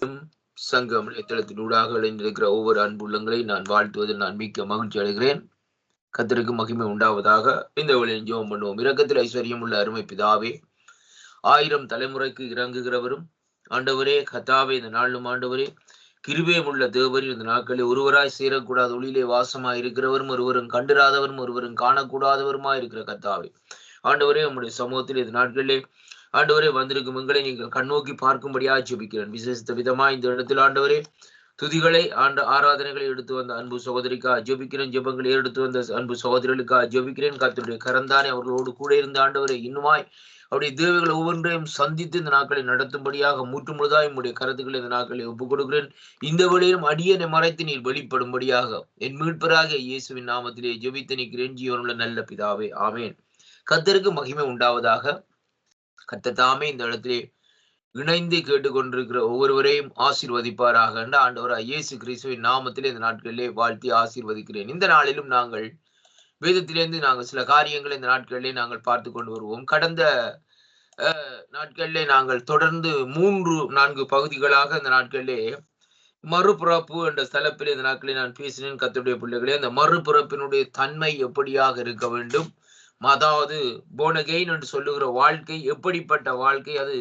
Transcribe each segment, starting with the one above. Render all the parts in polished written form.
சங்கம் இணையதளத்தினூடாக இணைந்திருக்கிற ஒவ்வொரு அன்புள்ளங்களை நான் வாழ்த்துவதில் நான் மிக்க மகிழ்ச்சி அடைகிறேன். கர்த்தருக்கு மகிமை உண்டாவதாக. இந்த வழியில் ஜெபம் பண்ணுவோம். இரக்கத்தில் ஐஸ்வர்யம் உள்ள அருமை பிதாவே, 1000 தலைமுறைக்கு இறங்குகிறவரும் ஆண்டவரே, கர்த்தாவே, இந்த நாளும் ஆண்டவரே, கிருபையும் உள்ள தேவரின் இந்த நாட்களில் ஒருவராய் சேரக்கூடாத ஒளியிலே வாசமாய் இருக்கிறவரும், ஒருவரும் கண்டிராதவரும், ஒருவரும் காணக்கூடாதவருமாய் இருக்கிற கர்த்தாவே, ஆண்டவரே, உம்முடைய சமூகத்தில் இந்த நாட்களிலே ஆண்டவரே வந்திருக்கும் எங்களை நீங்கள் கண்ணோக்கி பார்க்கும்படியாக ஜெபிக்கிறேன். விசேஷித்த விதமாய் இந்த இடத்தில் ஆண்டவரே துதிகளை ஆராதனைகளை எடுத்து வந்த அன்பு சகோதரிக்கா ஜெபிக்கிறேன். ஜெபங்களை எடுத்து வந்த அன்பு சகோதரிகளுக்கா ஜெபிக்கிறேன். கர்த்தருடைய கரந்தானே அவர்களோடு கூட இருந்த ஆண்டவரே இன்னுமாய் அவருடைய தேவைகள் ஒவ்வொன்றையும் சந்தித்து இந்த நாட்களை நடத்தும்படியாக முற்றுமுழுதாய் உடைய கருத்துக்களை இந்த நாட்களை ஒப்புக் கொடுக்கிறேன். இந்த வழியிலும் அடியனை மறைத்து நீர் வெளிப்படும்படியாக என் மீட்பராக இயேசுவின் நாமத்திலே ஜெபித்து நிற்கிறேன். ஜீவனுள்ள நல்ல பிதாவே, ஆமேன். கர்த்தருக்கு மகிமை உண்டாவதாக. கர்த்தர் தாமே இந்த இடத்திலே இணைந்து கேட்டுக்கொண்டிருக்கிற ஒவ்வொருவரையும் ஆசீர்வதிப்பாராக. ஆண்டவராக இயேசு கிறிஸ்துவின் நாமத்திலே இந்த நாட்களிலே வாழ்த்தி ஆசீர்வதிக்கிறேன். இந்த நாளிலும் நாங்கள் வேதத்திலிருந்து நாங்கள் சில காரியங்களை இந்த நாட்களிலே நாங்கள் பார்த்து கொண்டு வருவோம். கடந்த நாட்களிலே நாங்கள் தொடர்ந்து 3-4 பகுதிகளாக இந்த நாட்களிலே மறுபிறப்பு என்ற ஸ்தலப்பில் இந்த நாட்களில் நான் பேசினேன். கர்த்தருடைய பிள்ளைகளே, அந்த மறுபிறப்பினுடைய தன்மை எப்படியாக இருக்க வேண்டும், அதாவது போர்ன் அகெயின் என்று சொல்லுகிற வாழ்க்கை எப்படிப்பட்ட வாழ்க்கை, அது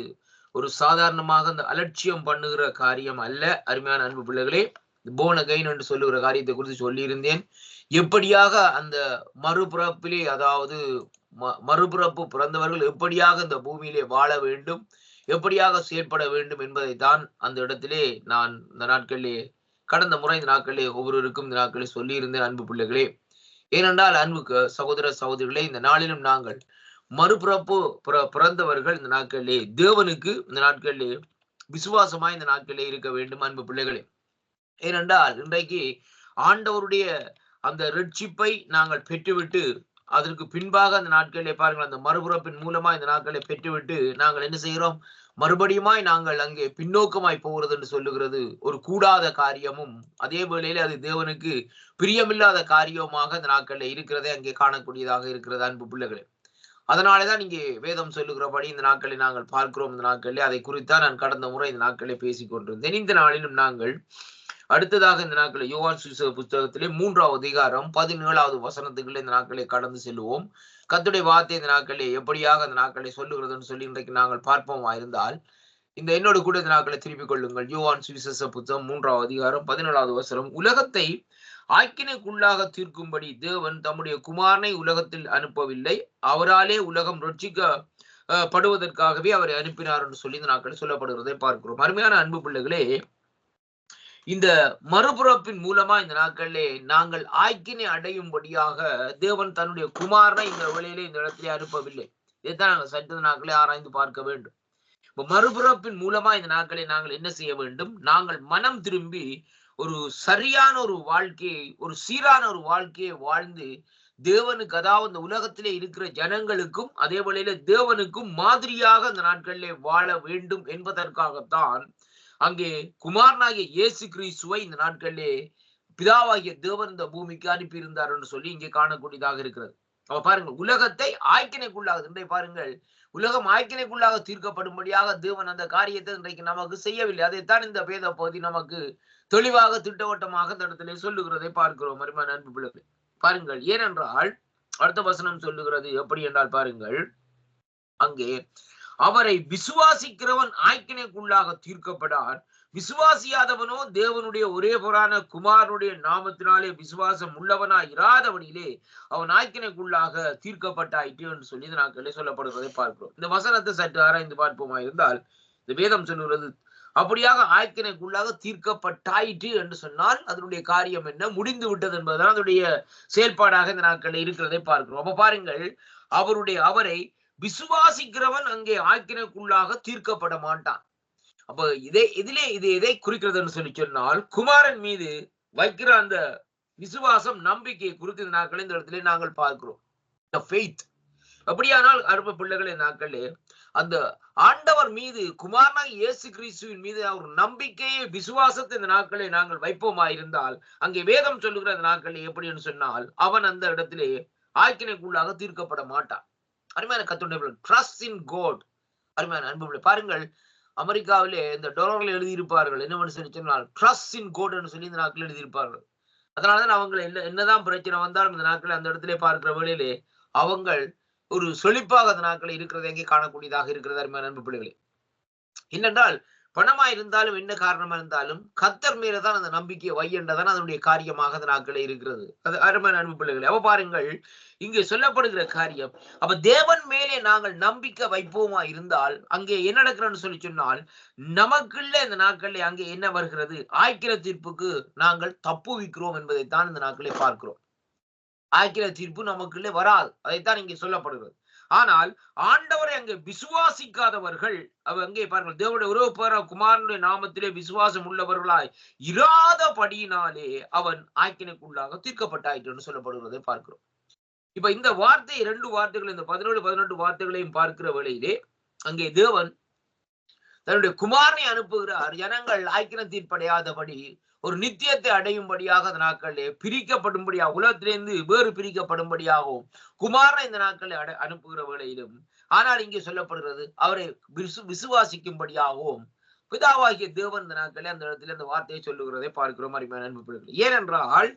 ஒரு சாதாரணமாக அந்த அலட்சியம் பண்ணுகிற காரியம் அல்ல. அருமையான அன்பு பிள்ளைகளே, போர்ன் அகெயின் என்று சொல்லுகிற காரியத்தை குறித்து சொல்லியிருந்தேன். எப்படியாக அந்த மறுபிறப்பிலே, அதாவது மறுபிறப்பு பிறந்தவர்கள் எப்படியாக இந்த பூமியிலே வாழ வேண்டும், எப்படியாக செயல்பட வேண்டும் என்பதை தான் அந்த இடத்திலே நான் இந்த நாட்களிலே கடந்த முறை இந்த நாட்களிலே ஒவ்வொருவருக்கும் இந்த நாட்களில் சொல்லியிருந்தேன். அன்பு பிள்ளைகளே, ஏனென்றால் அன்பு சகோதர சகோதரிகளே, இந்த நாளிலும் நாங்கள் மறுபிறப்பு பிறந்தவர்கள் இந்த நாட்களிலே தேவனுக்கு இந்த நாட்களிலே விசுவாசமாய் இந்த நாட்களிலே இருக்க வேண்டும். அன்பு பிள்ளைகளே, ஏனென்றால் இன்றைக்கு ஆண்டவருடைய அந்த ரட்சிப்பை நாங்கள் பெற்றுவிட்டு அதற்கு பின்பாக அந்த நாட்களிலே பாருங்கள், அந்த மறுபிறப்பின் மூலமா இந்த நாட்களை பெற்றுவிட்டு நாங்கள் என்ன செய்கிறோம், மறுபடியுமாய் நாங்கள் அங்கே பின்னோக்கமாய் போகிறது என்று சொல்லுகிறது ஒரு கூடாத காரியமும் அதே வேளையிலே அது தேவனுக்கு பிரியமில்லாத காரியமாக இந்த நாட்களில் இருக்கிறதே அங்கே காணக்கூடியதாக இருக்கிறது. அன்பு பிள்ளைகளே, அதனாலேதான் இங்கே வேதம் சொல்லுகிறபடி இந்த நாட்களை நாங்கள் பார்க்கிறோம். இந்த நாட்களிலே அதை குறித்தான் நான் கடந்த முறை இந்த நாட்களை பேசிக் கொண்டிருந்தேன். இந்த நாளிலும் நாங்கள் அடுத்ததாக இந்த நாட்களில் யோவான் சுவிசேஷ புத்தகத்திலே 3வது அதிகாரம் 17வது வசனத்துக்குள்ளே இந்த நாட்களை கடந்து செல்லுவோம். கர்த்தருடைய வார்த்தை இந்த நாட்களிலே எப்படியாக அந்த நாட்களை சொல்லுகிறதுன்னு சொல்லி இன்றைக்கு நாங்கள் பார்ப்போமா இருந்தால், இந்த என்னோடு கூட இந்த நாட்களை திருப்பிக் கொள்ளுங்கள். யோவான் சுவிசேஷ புத்தகம் 3வது அதிகாரம் 17வது வசனம். உலகத்தை ஆக்கினைக்குள்ளாக தீர்க்கும்படி தேவன் தம்முடைய குமாரனை உலகத்தில் அனுப்பவில்லை, அவராலே உலகம் ரட்சிக்கப்படுவதற்காகவே அவரை அனுப்பினார் என்று சொல்லி இந்த நாட்களில் சொல்லப்படுகிறதை பார்க்கிறோம். அருமையான அன்பு பிள்ளைகளே, இந்த மறுபிறப்பின் மூலமா இந்த நாட்களிலே நாங்கள் ஆக்கினை அடையும்படியாக தேவன் தன்னுடைய குமாரனை இந்த வேளையிலே இந்த இடத்திலே அனுப்பவில்லை. இதைத்தான் நாங்கள் சற்று நாட்களே ஆராய்ந்து பார்க்க வேண்டும். இப்ப மறுபிறப்பின் மூலமா இந்த நாட்களை நாங்கள் என்ன செய்ய வேண்டும், நாங்கள் மனம் திரும்பி ஒரு சரியான ஒரு வாழ்க்கையை, ஒரு சீரான ஒரு வாழ்க்கையை வாழ்ந்து தேவனுக்கு, அதாவது இந்த உலகத்திலே இருக்கிற ஜனங்களுக்கும் அதே வேளையில தேவனுக்கும் மாதிரியாக இந்த நாட்களிலே வாழ வேண்டும் என்பதற்காகத்தான் அங்கே குமாரனாகிய இயேசு கிறிஸ்துவை இந்த நாட்களிலே பிதாவாகிய தேவன் இந்த பூமிக்கு அனுப்பியிருந்தார் என்று சொல்லி இங்கே காணக்கூடியதாக இருக்கிறது. அவ பாருங்க, உலகத்தை ஆக்கினைக்குள்ளாக, இன்றைய பாருங்கள், உலகம் ஆக்கினைக்குள்ளாக தீர்க்கப்படும்படியாக தேவன் அந்த காரியத்தை இன்றைக்கு நமக்கு செய்யவில்லை. அதைத்தான் இந்த வேத பகுதி நமக்கு தெளிவாக திட்டவட்டமாக இந்த இடத்திலே சொல்லுகிறதை பார்க்கிறோம். அருமையான அன்பு பிள்ளைகளே, பாருங்கள், ஏனென்றால் அடுத்த வசனம் சொல்லுகிறது எப்படி என்றால் பாருங்கள், அங்கே அவரை விசுவாசிக்கிறவன் ஆக்கினைக்குள்ளாக தீர்க்கப்படான், விசுவாசியாதவனோ தேவனுடைய ஒரே புறான குமாரனுடைய நாமத்தினாலே விசுவாசம் உள்ளவனா இராதவனிலே அவன் ஆக்கினைக்குள்ளாக தீர்க்கப்பட்டாயிற்று என்று சொல்லி இந்த நாட்களிலே சொல்லப்படுவதை பார்க்கிறோம். இந்த வசனத்தை சற்று ஆராய்ந்து பார்ப்போமா இருந்தால், இந்த வேதம் சொல்லுகிறது அப்படியாக ஆக்கினைக்குள்ளாக தீர்க்கப்பட்டாயிற்று என்று சொன்னால் அதனுடைய காரியம் என்ன, முடிந்து விட்டது என்பதுதான் அதனுடைய செயல்பாடாக இந்த நாட்களில் இருக்கிறதை பார்க்கிறோம். அப்ப பாருங்கள், அவரை விசுவாசிக்கிறவன் அங்கே ஆக்கினைக்குள்ளாக தீர்க்கப்பட மாட்டான். அப்ப இது எதை குறிக்கிறதுன்னு சொல்லி சொன்னால், குமாரன் மீது வைக்கிற அந்த விசுவாசம், நம்பிக்கை குறித்து இந்த நாட்களில் இந்த இடத்துல நாங்கள் பார்க்கிறோம். அப்படியானால் அருமை பிள்ளைகளை, நாட்களே அந்த ஆண்டவர் மீது, குமாரனாய் இயேசு கிறிஸ்துவின் மீது ஒரு நம்பிக்கையை, விசுவாசத்தை இந்த நாட்களை நாங்கள் வைப்போமா இருந்தால், அங்கே வேதம் சொல்லுகிற அந்த நாட்களில் எப்படின்னு சொன்னால், அவன் அந்த இடத்திலே ஆக்கினைக்குள்ளாக தீர்க்கப்பட மாட்டான். அருமையான கர்த்தருடைய ட்ரஸ்ட் இன் காட். அருமையான அன்பு பாருங்கள், அமெரிக்காவிலே இந்த டாலர்ல எழுதியிருப்பார்கள் என்னவென்று சொல்லி சொன்னால் ட்ரஸ்ட் இன் கோட் சொல்லி இந்த நாட்கள் எழுதியிருப்பார்கள். அதனாலதான் அவங்க என்னதான் பிரச்சனை வந்தாலும் இந்த நாட்கள் அந்த இடத்திலே பார்க்கிற வேளையிலே அவங்க ஒரு செழிப்பாக அந்த நாட்கள் இருக்கிறது எங்கே காணக்கூடியதாக இருக்கிறது அருமையான அன்பு பிள்ளைகளே. என்னென்றால் பணமா இருந்தாலும் என்ன காரணமா இருந்தாலும் கர்த்தர் மேலதான் அந்த நம்பிக்கையை வையன்றதான் அதனுடைய காரியமாக அந்த நாட்களே இருக்கிறது. அது அருமையான அன்பு பிள்ளைகளே. அவ பாருங்கள் இங்கே சொல்லப்படுகிற காரியம். அப்ப தேவன் மேலே நாங்கள் நம்பிக்கை வைப்போமா இருந்தால் அங்கே என்ன நடக்கிறன்னு சொல்லி சொன்னால் நமக்குள்ள இந்த நாட்களில் அங்கே என்ன வருகிறது? ஆய்க்கிற தீர்ப்புக்கு நாங்கள் தப்புவிக்கிறோம் என்பதைத்தான் இந்த நாட்களே பார்க்கிறோம். ஆய்க்கிற தீர்ப்பு நமக்குள்ளே வராது, அதைத்தான் இங்கே சொல்லப்படுகிறது. ஆனால் ஆண்டவரை அங்கே விசுவாசிக்காதவர்கள் அங்கே பாருங்கள் தேவனுடைய உறவு குமாரனுடைய நாமத்திலே விசுவாசம் உள்ளவர்களாய் இராதபடியினாலே அவன் ஆக்கினைக்குள்ளாக தீர்க்கப்பட்டாயிற்று சொல்லப்படுகிறதை பார்க்கிறோம். இப்ப இந்த வார்த்தை 2 வார்த்தைகள் இந்த 17-18 வார்த்தைகளையும் பார்க்கிற வேளையிலே அங்கே தேவன் தன்னுடைய குமாரனை அனுப்புகிறார். ஜனங்கள் ஆக்கின தீர்ப்படையாதபடி ஒரு நித்தியத்தை அடையும்படியாக அந்த நாட்களிலே பிரிக்கப்படும்படியாக உலகத்திலிருந்து வேறு பிரிக்கப்படும்படியாகவும் குமாரனை இந்த நாட்களை அனுப்புகிற வேளையிலும் ஆனால் இங்கே சொல்லப்படுகிறது அவரை விசுவாசிக்கும்படியாகவும் பிதாவாகிய தேவன் இந்த நாட்களே அந்த இடத்துல அந்த வார்த்தையை சொல்லுகிறதை பார்க்கிறோம் அருமையான அன்பு பிள்ளைகளே. ஏனென்றால்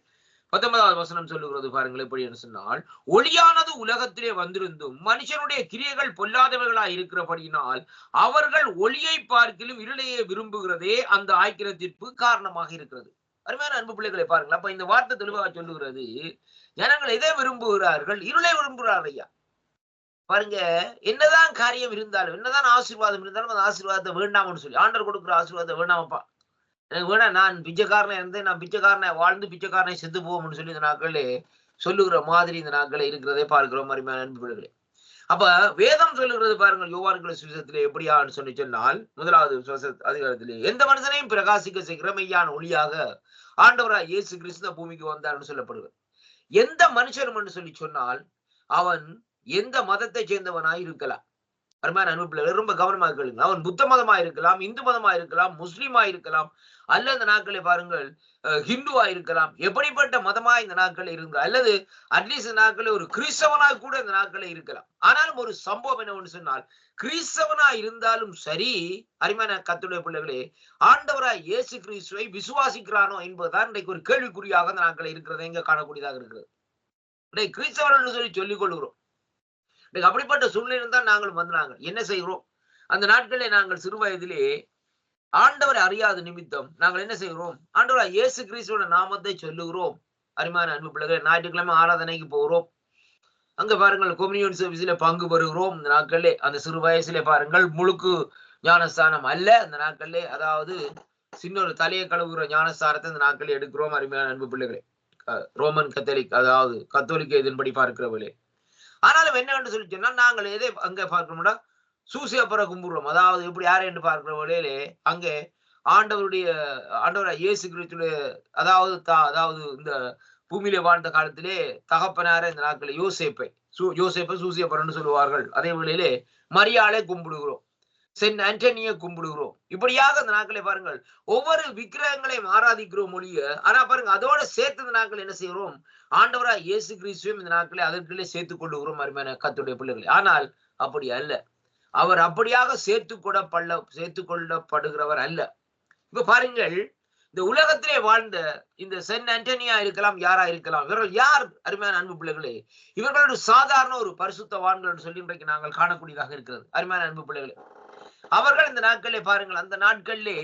19வது வசனம் சொல்லுகிறது பாருங்கள் எப்படி என்று சொன்னால் ஒளியானது உலகத்திலே வந்திருந்தும் மனுஷனுடைய கிரியைகள் பொல்லாதவர்களாய் இருக்கிறபடியினால் அவர்கள் ஒளியை பார்க்கிலும் இருளையே விரும்புகிறதே அந்த ஆய்க்கிற தீர்ப்பு காரணமாக இருக்கிறது. அருமையான அன்பு பிள்ளைகளை பாருங்கள். அப்ப இந்த வார்த்தை தெளிவாக சொல்லுகிறது ஜனங்கள் எதை விரும்புகிறார்கள்? இருளை விரும்புகிறார். ஐயா பாருங்க, என்னதான் காரியம் இருந்தாலும் என்னதான் ஆசீர்வாதம் இருந்தாலும் அந்த ஆசீர்வாதத்தை வேண்டாம்னு சொல்லி ஆண்டவர் கொடுக்குற ஆசீர்வாதத்தை வேண்டாமப்பா, எனக்கு வேணா, நான் பிச்சைக்காரனை இருந்து நான் பிச்சைக்காரனை வாழ்ந்து பிச்சைக்காரனை செத்து போவோம்னு சொல்லி இந்த நாட்களே சொல்லுகிற மாதிரி இந்த நாட்களே இருக்கிறதே பார்க்கிறோம் அருமையான அன்பு பிள்ளைகளே. அப்ப வேதம் சொல்லுகிறது பாருங்கள் யோவான் சுவிசேஷத்திலே எப்படியான்னு சொல்லி சொன்னால் 1வது அதிகாரத்திலே எந்த மனுஷனையும் பிரகாசிக்க செய்கிற மெய்யான ஒளியாக ஆண்டவராய் இயேசு கிறிஸ்து பூமிக்கு வந்தார்னு சொல்லப்படுகிறது. எந்த மனுஷனும் என்று சொல்லி சொன்னால் அவன் எந்த மதத்தை சேர்ந்தவனாய் இருக்கலாம். அருமையான அன்பு பிள்ளைகள் ரொம்ப கவனமாக கேளுங்க. அவன் புத்த மதமா இருக்கலாம், இந்து மதமா இருக்கலாம், முஸ்லீமா இருக்கலாம், அல்ல இந்த நாட்களை பாருங்கள் ஹிந்துவா இருக்கலாம், எப்படிப்பட்ட மதமா இந்த நாட்கள் இருங்க, அல்லது அட்லீஸ்ட் இந்த நாட்களே ஒரு கிறிஸ்தவனாய் கூட இந்த நாட்களே இருக்கலாம். ஆனாலும் ஒரு சம்பவம் என்ன ஒன்று சொன்னால் கிறிஸ்தவனா இருந்தாலும் சரி அருமையான கர்த்தருடைய பிள்ளைகளே ஆண்டவராய் இயேசு கிறிஸ்துவை விசுவாசிக்கிறானோ என்பதுதான் இன்றைக்கு ஒரு கேள்விக்குறியாக அந்த நாட்களை இருக்கிறது எங்க காணக்கூடியதாக இருக்கிறது. இன்றைக்கு கிறிஸ்தவர்கள் சொல்லி சொல்லிக் கொள்கிறோம். அப்படிப்பட்ட சூழ்நிலை தான் நாங்கள் வந்தாங்க. என்ன செய்கிறோம்? அந்த நாட்களே நாங்கள் சிறு வயதிலே ஆண்டவரை அறியாத நிமித்தம் நாங்கள் என்ன செய்கிறோம்? ஆண்டவராய் இயேசு கிறிஸ்துவோட நாமத்தை சொல்லுகிறோம். அருமையான அன்பு பிள்ளைகள் நாட்டுக்கிழமை ஆராதனைக்கு போகிறோம். அங்க பாருங்கள் கம்யூனியன் சர்வீஸ்ல பங்கு பெறுகிறோம். இந்த நாட்களே அந்த சிறு வயசுல பாருங்கள் முழுக்கு ஞானஸ்தானம் அல்ல அந்த நாட்களே, அதாவது சின்ன ஒரு தலையை கழுவுகிற ஞானஸ்தானத்தை இந்த நாட்களே எடுக்கிறோம். அருமையான அன்பு பிள்ளைகளே ரோமன் கத்தோலிக் அதாவது கத்தோலிக்க இதன்படி பார்க்கிறவர்களே. ஆனாலும் என்னவென்று சொல்லி சொன்னா நாங்கள் எதை அங்க பார்க்கணும்னா சூசியப்பரை கும்பிடுறோம். அதாவது எப்படி யாரை என்று பார்க்கிற வழியிலே அங்கே ஆண்டவராய் இயேசு கிறிஸ்துடைய அதாவது இந்த பூமியில வாழ்ந்த காலத்திலே தகப்பனார இந்த நாட்களில் யோசேப்பை சூசியப்பரன்னு சொல்லுவார்கள். அதே வேளையிலே மரியாளை கும்பிடுகிறோம், சென்ட் ஆண்டனியை கும்பிடுகிறோம். இப்படியாக இந்த நாட்களை பாருங்கள் ஒவ்வொரு விக்கிரகங்களையும் ஆராதிக்கிறோம் மொழிய. ஆனா பாருங்க அதோட சேர்த்து இந்த நாட்கள் என்ன செய்கிறோம்? ஆண்டவராய் இயேசு கிறிஸ்துவையும் இந்த நாட்களை அதற்குள்ளே சேர்த்துக் கொள்ளுகிறோம் அருமையான கர்த்தருடைய பிள்ளைகளை. ஆனால் அப்படி அல்ல, அவர் அப்படியாக சேர்த்து கொள்ளப்படுகிறவர் அல்ல. இப்ப பாருங்கள் இந்த உலகத்திலே வாழ்ந்த இந்த சென்ட் ஆண்டனியா இருக்கலாம், யாரா இருக்கலாம், இவர்கள் யார் அருமையான அன்பு பிள்ளைகளே? இவர்களோட சாதாரண ஒரு பரிசுத்தவான்கள் சொல்லி இன்றைக்கு நாங்கள் காணக்கூடியதாக இருக்கிறது அருமையான அன்பு பிள்ளைகளே. அவர்கள் இந்த நாட்களே பாருங்கள் அந்த நாட்களிலே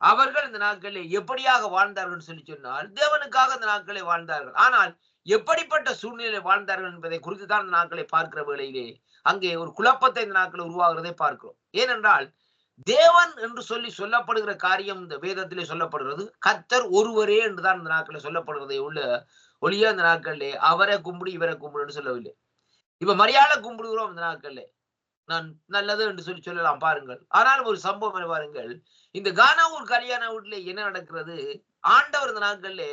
அவர்கள் இந்த நாட்களிலே எப்படியாக வாழ்ந்தார்கள் சொல்லி சொன்னால் தேவனுக்காக இந்த நாட்களை வாழ்ந்தார்கள். ஆனால் எப்படிப்பட்ட சூழ்நிலை வாழ்ந்தார்கள் என்பதை குறித்து தான் இந்த நாட்களை பார்க்கிற வேளையிலே அங்கே ஒரு குழப்பத்தை இந்த நாட்களை உருவாகிறதை பார்க்கிறோம். ஏனென்றால் தேவன் என்று சொல்லப்படுகிற காரியம் இந்த வேதத்திலே சொல்லப்படுகிறது கர்த்தர் ஒருவரே என்றுதான் இந்த நாட்களை சொல்லப்படுகிறதை ஒளிய இந்த நாட்களிலே அவரை கும்பிடு இவரை கும்பிடுன்னு சொல்லவில்லை. இப்ப மரியாதை கும்பிடுகிறோம் இந்த நாட்களிலே, நான் நல்லது என்று சொல்லலாம் பாருங்கள். ஆனாலும் ஒரு சம்பவம் பாருங்கள், இந்த கானாவூர் கல்யாண வீட்டுல என்ன நடக்கிறது? ஆண்டவர் இந்த நாட்கள்ல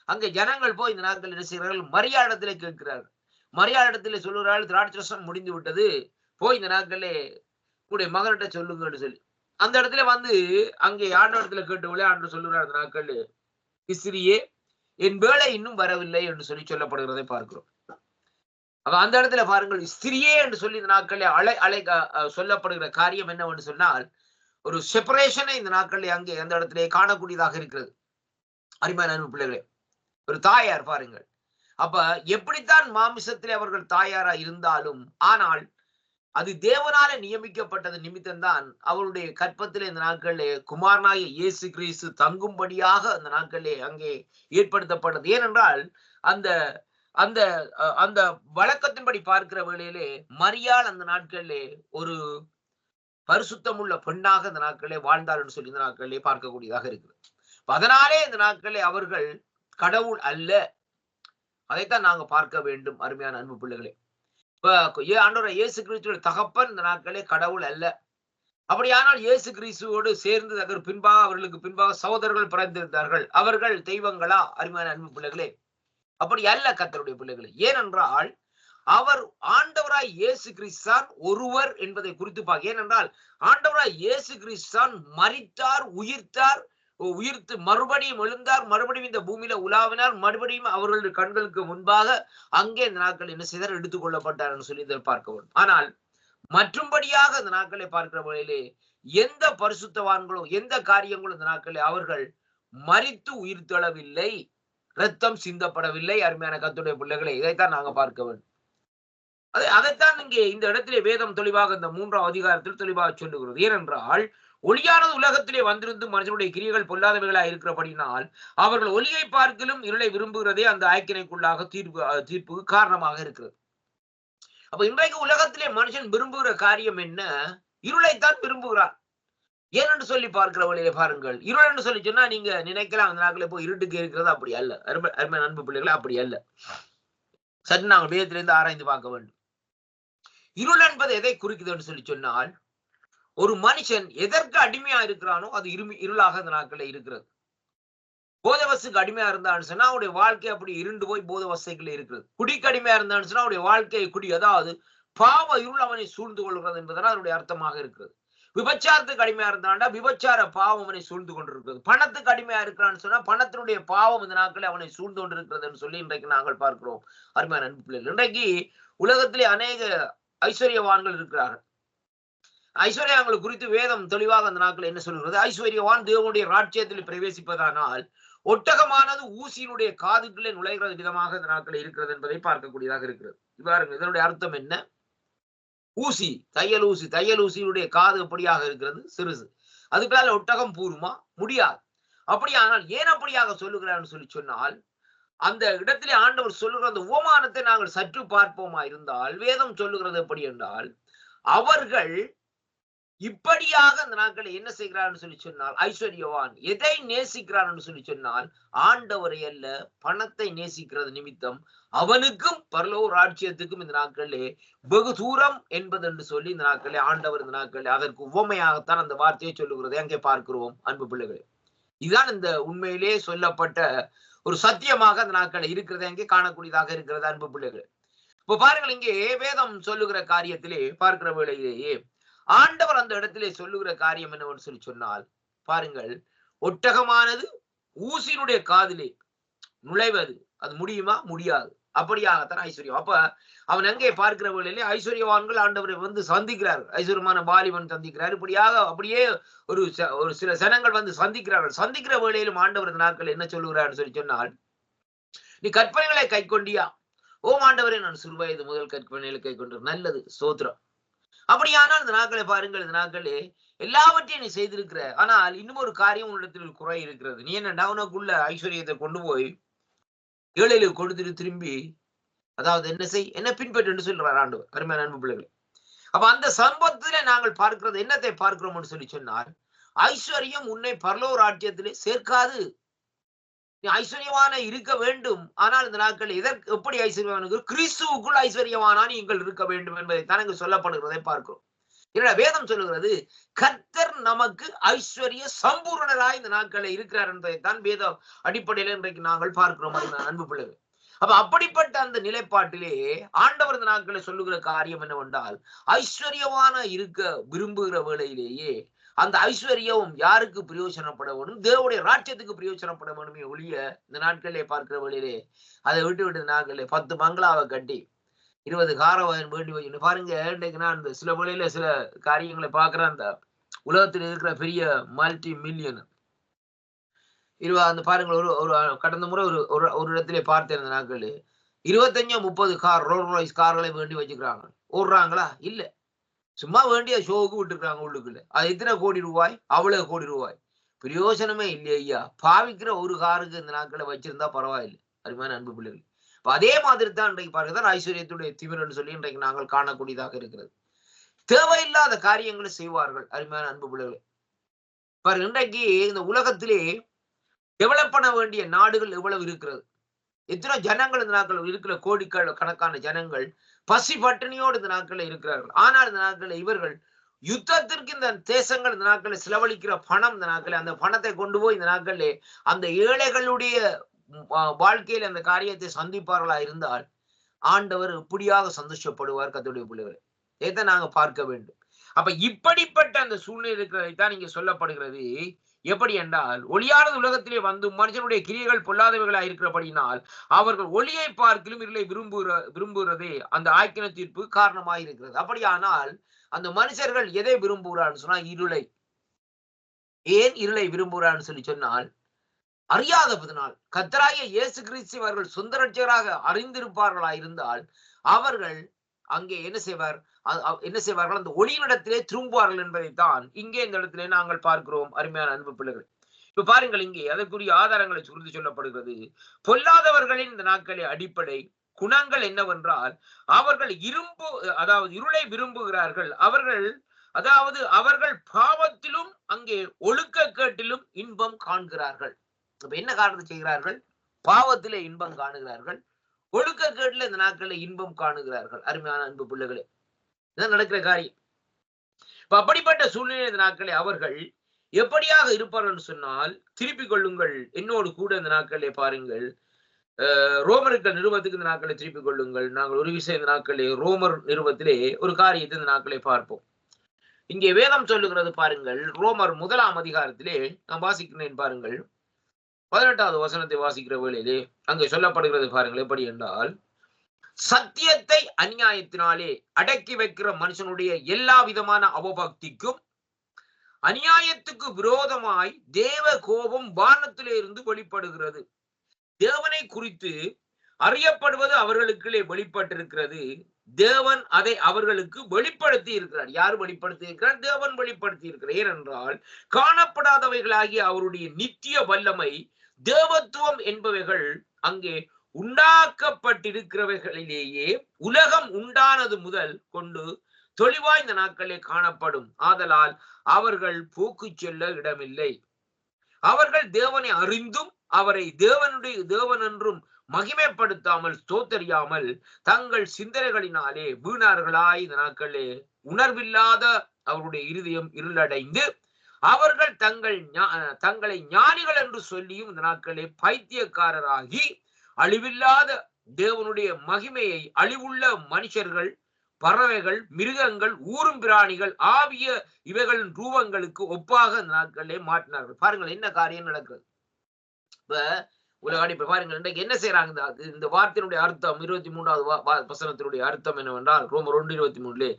அங்க ஜனங்கள் போய் இந்த நாட்கள் என்ன செய்கிறார்கள்? மரியாதத்திலே கேட்கிறார்கள். மரியாதத்திலே சொல்லுகிறார்கள் திராட்சரசம் முடிந்து விட்டது, போய் இந்த நாட்கள்ல கூட மகன்கிட்ட சொல்லுங்கன்னு சொல்லி அந்த இடத்துல வந்து அங்கே ஆண்டவரத்துல கேட்டவளே ஆண்டவர் சொல்லுகிறார் இந்த நாட்கள் இஸ்திரியே என் வேலை இன்னும் வரவில்லை என்று சொல்லப்படுகிறதை பார்க்கிறோம். அப்ப அந்த இடத்துல பாருங்கள் ஸ்திரியே என்று சொல்லி இந்த நாட்களே சொல்லப்படுகிற காரியம் என்னவென்று சொன்னால் ஒரு செப்பரேஷனை இந்த நாட்களில் அங்கே அந்த இடத்திலே காணக்கூடியதாக இருக்கிறது. அருமையான அன்பு பிள்ளைகளே, ஒரு தாயார் பாருங்கள். அப்ப எப்படித்தான் மாமிசத்திலே அவர்கள் தாயாரா இருந்தாலும், ஆனால் அது தேவனால நியமிக்கப்பட்டது நிமித்தம்தான் அவருடைய கற்பத்திலே இந்த நாட்களிலே குமாரனாகிய இயேசு கிறிஸ்து தங்கும்படியாக அந்த நாட்களிலே அங்கே ஏற்படுத்தப்பட்டது. ஏனென்றால் அந்த அந்த அந்த வழக்கத்தின்படி பார்க்கிற வேளையிலே மரியாள் அந்த நாட்களிலே ஒரு பரிசுத்தமுள்ள பெண்ணாக இந்த நாட்களிலே வாழ்ந்தாள் என்று சொல்லி இந்த நாட்களிலே பார்க்கக்கூடியதாக இருக்கிறது. அதனாலே இந்த நாட்களிலே அவர்கள் கடவுள் அல்ல. அதைத்தான் நாங்க பார்க்க வேண்டும். அருமையான அன்பு பிள்ளைகளே, ஆண்டவராகிய இயேசு கிறிஸ்துவின் தகப்பன் இந்த நாட்களே கடவுள் அல்ல. அப்படியானால் இயேசு கிறிஸ்துவோடு சேர்ந்து அதற்கு பின்பாக அவர்களுக்கு பின்பாக சகோதரர்கள் பிறந்திருந்தார்கள். அவர்கள் தெய்வங்களா? அருமையான அன்பு பிள்ளைகளே, அப்படி அல்ல கர்த்தருடைய பிள்ளைகளே. ஏனென்றால் அவர் ஆண்டவராய் இயேசு கிறிஸ்தான் ஒருவர் என்பதை குறித்து பார்க்க. ஏனென்றால் ஆண்டவராய் இயேசு கிறிஸ்தான் மரித்தார், உயிர்த்து மறுபடியும் எழுந்தார், மறுபடியும் இந்த பூமியில உலாவினார், மறுபடியும் அவர்களுடைய கண்களுக்கு முன்பாக அங்கே இந்த நாட்கள் என்ன செய்தார், எடுத்துக் கொள்ளப்பட்டார் என்று சொல்லி பார்க்க வேண்டும். ஆனால் மற்றும்படியாக இந்த நாட்களை பார்க்கிற வகையிலே எந்த பரிசுத்தவான்களோ எந்த காரியங்களும் இந்த நாட்களில் அவர்கள் மரித்து உயிர் தொழவில்லை, ரத்தம் சிந்தப்படவில்லை. அருமையான கர்த்தருடைய பிள்ளைகளை, இதைத்தான் நாங்க பார்க்க வேண்டும். அதைத்தான் இங்கே இந்த இடத்திலே வேதம் தெளிவாக இந்த 3ஆம் அதிகாரத்தில் தெளிவாக சொல்லுகிறது. ஏனென்றால் ஒளியானது உலகத்திலே வந்திருந்து மனுஷனுடைய கிரியைகள் பொல்லாதவைகளாக இருக்கிறபடினால் அவர்கள் ஒளியை பார்க்கிலும் இருளை விரும்புகிறதே அந்த ஆக்கினைக்குள்ளாக தீர்ப்புக்கு காரணமாக இருக்கிறது. அப்ப இன்றைக்கு உலகத்திலே மனுஷன் விரும்புகிற காரியம் என்ன? இருளைத்தான் விரும்புகிறார். ஏனென்று சொல்லி பார்க்கிற வழியிலே பாருங்கள், இருள் என்று சொல்லி சொன்னா நீங்க நினைக்கலாம் அந்த நாட்களே போய் இருட்டுக்கு இருக்கிறது. அப்படி அல்ல அருமையான அன்பு பிள்ளைகளை, அப்படி அல்ல. சற்று நாங்கள் வேதத்திலிருந்து ஆராய்ந்து பார்க்க வேண்டும். இருள் என்பது எதை குறிக்குது என்று சொல்லி சொன்னால், ஒரு மனுஷன் எதற்கு அடிமையா இருக்கிறானோ அது இருளாக அந்த நாட்களில் இருக்கிறது. போதவசுக்கு அடிமையா இருந்தான்னு சொன்னா அவருடைய வாழ்க்கை அப்படி இருண்டு போய் போதவசைக்குள்ள இருக்கிறது. குடிக்கு அடிமையா இருந்தான்னு சொன்னா அவருடைய வாழ்க்கை குடி, அதாவது பாவ இருள் அவனை சூழ்ந்து கொள்கிறது என்பதனால் அதனுடைய அர்த்தமாக இருக்கிறது. விபச்சாரத்துக்கு அடிமையா இருந்தாண்டா விபச்சார பாவம் அவனை சூழ்ந்து கொண்டிருக்கிறது. பணத்துக்கு அடிமையா இருக்கிறான்னு சொன்னா பணத்தினுடைய பாவம் இந்த நாட்களில் அவனை சூழ்ந்து கொண்டிருக்கிறது சொல்லி இன்றைக்கு நாங்கள் பார்க்கிறோம். அருமையான அன்பு பிள்ளைகள், இன்றைக்கு உலகத்திலே அநேக ஐஸ்வர்யவான்கள் இருக்கிறார்கள். ஐஸ்வர்யங்களை குறித்து வேதம் தெளிவாக அந்த நாட்கள் என்ன சொல்கிறது? ஐஸ்வர்யவான் தேவனுடைய ராஜ்யத்தில் பிரவேசிப்பதானால் ஒட்டகமானது ஊசியினுடைய காதுகளே நுழைகிறது விதமாக இந்த நாட்கள் இருக்கிறது என்பதை பார்க்கக்கூடியதாக இருக்கிறது. இவ்வாறு இதனுடைய அர்த்தம் என்ன? ஊசி, தையல் ஊசியுடைய காது எப்படியாக இருக்கிறது? சிறுசு. அதுக்குள்ள ஒட்டகம் பூருமா? முடியாது. அப்படியானால் ஏன் அப்படியாக சொல்லுகிறான்னு சொல்லி சொன்னால், அந்த இடத்திலே ஆண்டவர் சொல்லுகிற அந்த உவமானத்தை நாங்கள் சற்று பார்ப்போமா இருந்தால், வேதம் சொல்லுகிறது எப்படி என்றால், அவர்கள் இப்படியாக அந்த நாட்களை என்ன செய்கிறான்னு சொல்லி சொன்னால், ஐஸ்வர்யவான் எதை நேசிக்கிறான்னு சொல்லி சொன்னால் ஆண்டவரை அல்ல, பணத்தை நேசிக்கிறது நிமித்தம் அவனுக்கும் பரலோக ராஜ்யத்துக்கும் இந்த நாட்களிலே வெகு தூரம் என்பது என்று சொல்லி இந்த நாட்களே ஆண்டவர் இந்த நாட்களில் அதற்கு உவமையாகத்தான் அந்த வார்த்தையை சொல்லுகிறது. அங்கே பார்க்கிறோம் அன்பு பிள்ளைகளே. இதுதான் இந்த உண்மையிலே சொல்லப்பட்ட ஒரு சத்தியமாக அந்த நாட்களை இருக்கிறது அங்கே காணக்கூடியதாக இருக்கிறது அன்பு பிள்ளைகளே. இப்ப பாருங்கள், இங்கே வேதம் சொல்லுகிற காரியத்திலே பார்க்கிற வேளையிலேயே ஆண்டவர் அந்த இடத்திலே சொல்லுகிற காரியம் என்னவென்று சொல்லி சொன்னால், பாருங்கள், ஒட்டகமானது ஊசியினுடைய காதிலே நுழைவது அது முடியுமா? முடியாது. அப்படியாகத்தான் ஐஸ்வர்யம். அப்ப அவன் அங்கே பார்க்கிற வேளையிலே ஐஸ்வர்யவான்கள் ஆண்டவரை வந்து சந்திக்கிறார்கள். ஐஸ்வர்யமான வாலிபன் சந்திக்கிறார். இப்படியாக அப்படியே ஒரு சில சனங்கள் வந்து சந்திக்கிறார்கள். சந்திக்கிற வேளையிலும் ஆண்டவர் இந்த நாட்கள் என்ன சொல்லுகிறார் சொல்லி சொன்னால், நீ கற்பனைகளை கை கொண்டியா? ஓம் ஆண்டவரே, நான் சிறுவயது முதல் கற்பனைகளை கை கொண்டு. நல்லது, ஸ்தோத்திரம். அப்படியானால் இந்த நாட்களை பாருங்கள், இந்த நாட்களே எல்லாவற்றையும் நீ செய்திருக்கிற. ஆனால் இன்னும் ஒரு காரியம் உன்னிடத்தில் குறை இருக்கிறது. நீ என்ன உனக்குள்ள ஐஸ்வர்யத்தை கொண்டு போய் ஏழைகளுக்கு கொடுத்துட்டு திரும்பி, அதாவது என்ன செய், என்ன பின்பற்று சொல்றார் ஆண்டவர். அருமையான அன்பு பிள்ளைகளே, அப்ப அந்த சம்பவத்திலே நாங்கள் பார்க்கிறது என்னத்தை பார்க்கிறோம் சொல்லி சொன்னால், ஐஸ்வர்யம் உன்னை பரலோக ராஜ்யத்திலே சேர்க்காது. நீ ஐஸ்வர்யவான இருக்க வேண்டும். ஆனால் இந்த நாட்கள் எதற்கு எப்படி ஐஸ்வர்யவான? கிறிஸ்துவுக்குள் ஐஸ்வர்யவானா நீங்கள் இருக்க வேண்டும் என்பதை தனக்கு சொல்லப்படுகிறதை பார்க்கிறோம். என்னோட வேதம் சொல்லுகிறது, கர்த்தர் நமக்கு ஐஸ்வர்ய சம்பூர்ணராய் இந்த நாட்களை இருக்கிறார் என்பதைத்தான் வேத அடிப்படையில் இன்றைக்கு நாங்கள் பார்க்கிறோம் அன்பு பிள்ளைகள். அப்ப அப்படிப்பட்ட அந்த நிலைப்பாட்டிலே ஆண்டவர் இந்த நாட்களை சொல்லுகிற காரியம் என்னவென்றால், ஐஸ்வர்யவான இருக்க விரும்புகிற வேளையிலேயே அந்த ஐஸ்வர்யம் யாருக்கு பிரயோஜனப்பட வேணும்? தேவனுடைய ராஜ்யத்துக்கு பிரயோஜனப்பட வேணுமே ஒழிய இந்த நாட்களிலே பார்க்கிற வழியிலே அதை விட்டு நாட்களே 10 பங்களாவை கட்டி 20 காரை வேண்டி பாருங்க. இன்றைக்கு நான் இந்த சில வேளையில சில காரியங்களை பார்க்கிறேன். அந்த உலகத்தில் இருக்கிற பெரிய மல்டி மில்லியன் அந்த பாருங்கள், ஒரு கடந்த முறை ஒரு இடத்திலே பார்த்தேன் இந்த நாட்கள் 25-30 கார் ரோல்ஸ் ராய்ஸ் கார்களை வேண்டி வச்சுக்கிறாங்க. ஓடுறாங்களா? இல்ல. சும்மா வேண்டிய ஷோவுக்கு விட்டுருக்காங்க உள்ளுக்குள்ள. அது எத்தனை கோடி ரூபாய்? அவ்வளவு கோடி ரூபாய். பிரயோஜனமே இல்லையே ஐயா. பாவிக்கிற ஒரு காருக்கு இந்த நாட்களை வச்சிருந்தா பரவாயில்லை. அருமையான அன்பு பிள்ளைகள். அதே மாதிரி தான் இன்றைக்கு பாருங்க ஐஸ்வர்யத்துடைய திமிரன்னு சொல்லி இன்றைக்கு நாங்கள் காணக்கூடியதாக இருக்கிறது. தேவையில்லாத காரியங்களை செய்வார்கள். அருமையான அன்பு பிள்ளைகளை பாருங்க, இன்றைக்கு இந்த உலகத்திலே டெவலப் பண்ண வேண்டிய நாடுகள் எவ்வளவு இருக்கிறது. எத்தனை ஜனங்கள் இந்த நாட்கள் இருக்கிற கோடிக்கணக்கான ஜனங்கள் பசி பட்டினியோடு இந்த நாட்களில் இருக்கிறார்கள். ஆனால் இந்த நாட்களில் இவர்கள் யுத்தத்திற்கு இந்த தேசங்கள் இந்த நாட்களில் செலவழிக்கிற பணம், இந்த நாட்களில் அந்த பணத்தை கொண்டு போய் இந்த நாட்களிலே அந்த ஏழைகளுடைய வாழ்க்கையில் அந்த காரியத்தை சந்திப்பார்களா இருந்தால் ஆண்டவர் எப்படியாக சந்தோஷப்படுவார் கர்த்தருடைய பிள்ளைகளை. இதை நாங்க பார்க்க வேண்டும். அப்ப இப்படிப்பட்ட அந்த சூழ்நிலை இருக்கிறதைத்தான் இங்க சொல்லப்படுகிறது. எப்படி என்றால், ஒளியானது உலகத்திலே வந்து மனுஷனுடைய கிரியைகள் பொல்லாதவைகளாக இருக்கிறபடினால் அவர்கள் ஒளியை பார்க்கிலும் இருளை விரும்புகிறதே அந்த ஆக்கின தீர்ப்பு காரணமாக இருக்கிறது. அப்படியானால் அந்த மனுஷர்கள் எதை விரும்புகிறான்னு சொன்னா இருளை. ஏன் இருளை விரும்புகிறான்னு சொல்லி சொன்னால், அறியாதபதனால் கர்த்தராகிய இயேசு கிறிஸ்து அவர்கள் சொந்த ரட்சகராக அறிந்திருப்பார்களா இருந்தால் அவர்கள் அங்கே என்ன செய்வார்கள்? அந்த ஒளியினிடத்திலே திரும்புவார்கள் என்பதைத்தான் இங்கே இந்த இடத்திலே நாங்கள் பார்க்கிறோம். அருமையான அன்பு பிள்ளைகள், இப்ப பாருங்கள், இங்கே அதற்குரிய ஆதாரங்களை சுருதி சொல்லப்படுகிறது. பொல்லாதவர்களின் இந்த நாட்களே அடிப்படை குணங்கள் என்னவென்றால், அவர்கள் இருளை விரும்புகிறார்கள். அவர்கள் பாவத்திலும் அங்கே ஒழுக்கக்கேட்டிலும் இன்பம் காண்கிறார்கள். அப்ப என்ன காரணத்தை செய்கிறார்கள்? பாவத்திலே இன்பம் காணுகிறார்கள், ஒழுக்கக்கேட்டில் இந்த நாட்களில் இன்பம் காணுகிறார்கள். அருமையான அன்பு பிள்ளைகளே, இதான் நடக்கிற காரியம். இப்ப அப்படிப்பட்ட சூழ்நிலை இந்த நாட்களே அவர்கள் எப்படியாக இருப்பார்கள் சொன்னால், திருப்பிக் கொள்ளுங்கள் என்னோடு கூட இந்த நாட்களே பாருங்கள், ரோமர்கள் நிறுவத்துக்கு இந்த நாட்களை திருப்பிக் கொள்ளுங்கள். நாங்கள் ஒரு விஷயம் இந்த நாட்களே ரோமர் நிறுவத்திலே ஒரு காரியத்தை இந்த நாட்களை பார்ப்போம். இங்கே வேதம் சொல்லுகிறது பாருங்கள், ரோமர் 1ஆம் அதிகாரத்திலே நான் வாசிக்கிறேன் பாருங்கள், 18வது வசனத்தை வாசிக்கிற வேளையிலே அங்கே சொல்லப்படுகிறது பாருங்கள். எப்படி என்றால், சத்தியத்தை அநியாயத்தினாலே அடக்கி வைக்கிற மனுஷனுடைய எல்லா விதமான அவபக்திக்கும் அநியாயத்துக்கு விரோதமாய் தேவ கோபம் வானத்திலே இருந்து வெளிப்படுகிறது. தேவனை குறித்து அறியப்படுவது அவர்களுக்குள்ளே வெளிப்பட்டிருக்கிறது. தேவன் அதை அவர்களுக்கு வெளிப்படுத்தி இருக்கிறார். யார் வெளிப்படுத்தி இருக்கிறார்? தேவன் வெளிப்படுத்தி இருக்கிறார். ஏனென்றால் காணப்படாதவைகளாகிய அவருடைய நித்திய வல்லமை, தேவத்துவம் என்பவைகள் அங்கே உண்டாக்கப்பட்டிருக்கிறவைகளிலேயே உலகம் உண்டானது முதல் கொண்டு தெளிவாய் இந்த நாட்களே காணப்படும். ஆதலால் அவர்கள் போக்கு செல்ல இடமில்லை. அவர்கள் தேவனை அறிந்தும் அவரை தேவன் என்றும் மகிமைப்படுத்தாமல் ஸ்தோத்தரியாமல் தங்கள் சிந்தனைகளினாலே வீணார்களாய் இந்த நாட்களே உணர்வில்லாத அவருடைய இருதயம் இருளடைந்து அவர்கள் தங்களை ஞானிகள் என்று சொல்லியும் இந்த நாட்களே பைத்தியக்காரராகி அழிவில்லாத தேவனுடைய மகிமையை அழிவுள்ள மனுஷர்கள், பறவைகள், மிருகங்கள், ஊரும் பிராணிகள் ஆகிய இவைகளின் ரூபங்களுக்கு ஒப்பாக இந்த நாட்களே மாற்றினார்கள். பாருங்கள் என்ன காரியம் நடக்கிறது. இப்ப உலகாடி பாருங்கள், இன்றைக்கு என்ன செய்யறாங்க? இந்த வார்த்தையினுடைய அர்த்தம் 23வது வசனத்தினுடைய அர்த்தம் என்னவென்றால், ரோமர் 1:23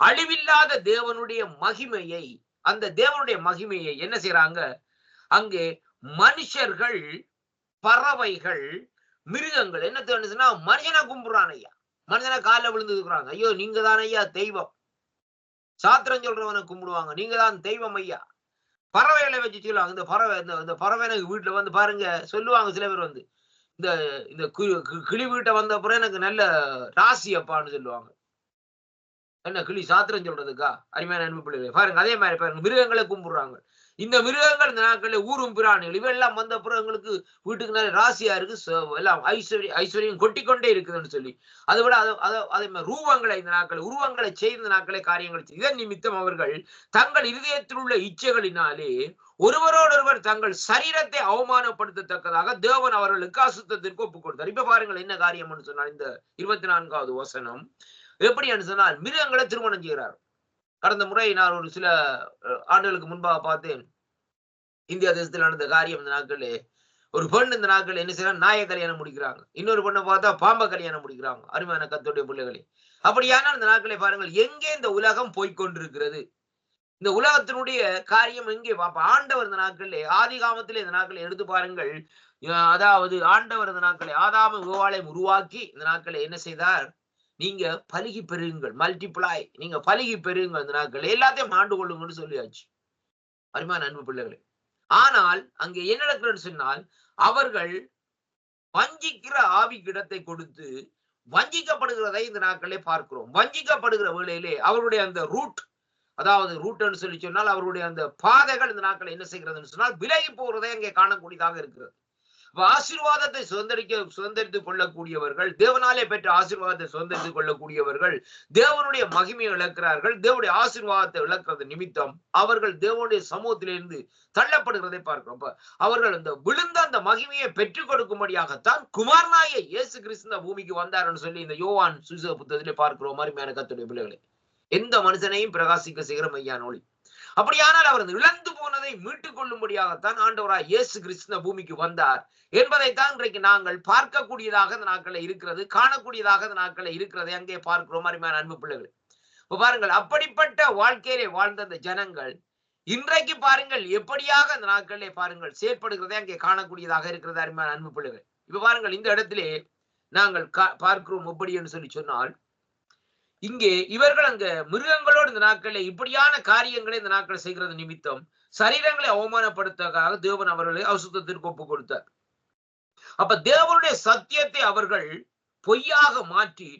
அழிவில்லாத தேவனுடைய மகிமையை, அந்த தேவனுடைய மகிமையை என்ன செய்யறாங்க? அங்கே மனுஷர்கள், பறவைகள், மிருகங்கள் என்ன தோணுச்சுன்னா மனுஷனை கும்பிடுறான் ஐயா, மனுஷனை காலில் விழுந்து இருக்கிறாங்க. ஐயோ நீங்க தான் ஐயா தெய்வம். சாத்திரம் சொல்றவனை கும்பிடுவாங்க, நீங்க தான் தெய்வம் ஐயா. பறவைகளை வச்சு சொல்லுவாங்க, இந்த பறவை எனக்கு வீட்டுல வந்து பாருங்க சொல்லுவாங்க சில பேர் வந்து, இந்த கிளி வீட்டை வந்த அப்புறம் எனக்கு நல்ல ராசி அப்பான்னு சொல்லுவாங்க. என்ன கிளி சாத்திரம் சொல்றதுக்கா? அருமையான அன்பு பிள்ளைகளை பாருங்க, அதே மாதிரி பாருங்க மிருகங்களை கும்பிடுறாங்க. இந்த மிருகங்கள் இந்த நாட்களில் ஊரும் பிராணிகள் இவெல்லாம் வந்த அப்புறம் எங்களுக்கு வீட்டுக்கு நிறைய ராசியா இருக்கு, எல்லாம் ஐஸ்வர்யம் கொட்டிக்கொண்டே இருக்குதுன்னு சொல்லி, அதை விட அதே மாதிரி ரூபங்களை இந்த நாட்களை உருவங்களை செய்த நாட்களை காரியங்கள் இதன் நிமித்தம் அவர்கள் தங்கள் இருதயத்தில் உள்ள இச்சைகளினாலே ஒருவரோடொருவர் தங்கள் சரீரத்தை அவமானப்படுத்தத்தக்கதாக தேவன் அவர்களுக்கு அசுத்தத்திற்கு ஒப்புக் கொடுத்தார். இப்ப பாருங்கள் என்ன காரியம்னு சொன்னால், இந்த 24வது வசனம் எப்படி சொன்னால், மிருகங்களை திருமணம் செய்கிறார். கடந்த முறை நான் ஒரு சில ஆண்டுகளுக்கு முன்பாக பார்த்தேன், இந்தியா தேசத்தில் நடந்த காரியம். இந்த நாட்களே ஒரு பெண் இந்த நாட்கள் என்ன செய்யறாங்க? நாயை கல்யாணம் முடிக்கிறாங்க. இன்னொரு பெண்ணை பார்த்தா பாம்பை கல்யாணம் முடிக்கிறாங்க. அருமையான கர்த்தருடைய பிள்ளைகளே, அப்படியானால் இந்த நாட்களை பாருங்கள் எங்கே இந்த உலகம் போய்கொண்டிருக்கிறது. இந்த உலகத்தினுடைய காரியம் எங்கே பாப்பா? ஆண்டவர் இந்த நாட்களிலே, ஆதி காமத்திலே இந்த நாட்களை எடுத்து பாருங்கள். அதாவது ஆண்டவர் இந்த நாட்களை ஆதாம ஏவாளையும் உருவாக்கி இந்த நாட்களை என்ன செய்தார்? நீங்க பலுகி பெறுங்கள், மல்டிப்ளை, நீங்க பலுகி பெறுங்கள், இந்த நாட்கள் எல்லாத்தையும் ஆண்டு கொள்ளுங்கன்னு சொல்லியாச்சு. அருமையான அன்பு பிள்ளைகளே, ஆனால் அங்கே என்ன நடக்கிறது சொன்னால், அவர்கள் வஞ்சிக்கிற ஆவிக்கு இடத்தை கொடுத்து வஞ்சிக்கப்படுகிறதை இந்த நாட்களே பார்க்கிறோம். வஞ்சிக்கப்படுகிற வேளையிலே அவருடைய அந்த ரூட், அதாவது ரூட்ன்னு சொல்லி சொன்னால் அவருடைய அந்த பாதைகள் இந்த நாட்கள் என்ன செய்கிறதுன்னு சொன்னால் விலகி போகிறதை அங்கே காணக்கூடியதாக இருக்கிறது. ஆசீர்வாதத்தை சுதந்திரித்துக் கொள்ளக்கூடியவர்கள், தேவனாலே பெற்ற ஆசீர்வாதத்தை சுதந்திரித்துக் கொள்ளக்கூடியவர்கள் தேவனுடைய மகிமையை இழக்கிறார்கள். தேவனுடைய ஆசீர்வாதத்தை இழக்கிறது நிமித்தம் அவர்கள் தேவனுடைய சமூகத்திலிருந்து தள்ளப்படுகிறதை பார்க்கிறோம். அவர்கள் அந்த விழுந்த அந்த மகிமையை பெற்றுக் கொடுக்கும்படியாகத்தான் குமாரனாகிய இயேசு கிறிஸ்து பூமிக்கு வந்தார்னு சொல்லி இந்த யோவான் சுவிசேஷ புத்தகத்திலே பார்க்கிறோம். அருமையான கர்த்தருடைய பிள்ளைகளே, எந்த மனுஷனையும் பிரகாசிக்க செய்கிற மெய்யான ஒளி. அப்படியானால் அவர் இழந்து போனதை மீட்டுக் கொள்ளும்படியாகத்தான் ஆண்டவராய் இயேசு கிறிஸ்து பூமிக்கு வந்தார் என்பதைத்தான் இன்றைக்கு நாங்கள் பார்க்கக்கூடியதாக இந்த நாட்களில் இருக்கிறது, காணக்கூடியதாக இந்த நாட்களில் இருக்கிறதை அங்கே பார்க்கிறோம். அருமையான அன்பு பிள்ளைகள், இப்ப பாருங்கள், அப்படிப்பட்ட வாழ்க்கையிலே வாழ்ந்த அந்த ஜனங்கள் இன்றைக்கு பாருங்கள் எப்படியாக அந்த நாட்களிலே பாருங்கள் செயற்படுகிறதை அங்கே காணக்கூடியதாக இருக்கிறது. அருமையான அன்பு பிள்ளைகள், இப்ப பாருங்கள், இந்த இடத்திலே நாங்கள் பார்க்கிறோம் எப்படி என்று சொல்லி சொன்னால், இங்கே இவர்கள் அங்க மிருகங்களோடு இந்த நாட்களில் இப்படியான காரியங்களை இந்த நாட்கள் செய்கிறது நிமித்தம் சரீரங்களை அவமானப்படுத்தக்காக தேவன் அவர்களை அசுத்தத்திற்கு ஒப்பு கொடுத்தார். அப்ப தேவனுடைய சத்தியத்தை அவர்கள் பொய்யாக மாற்றி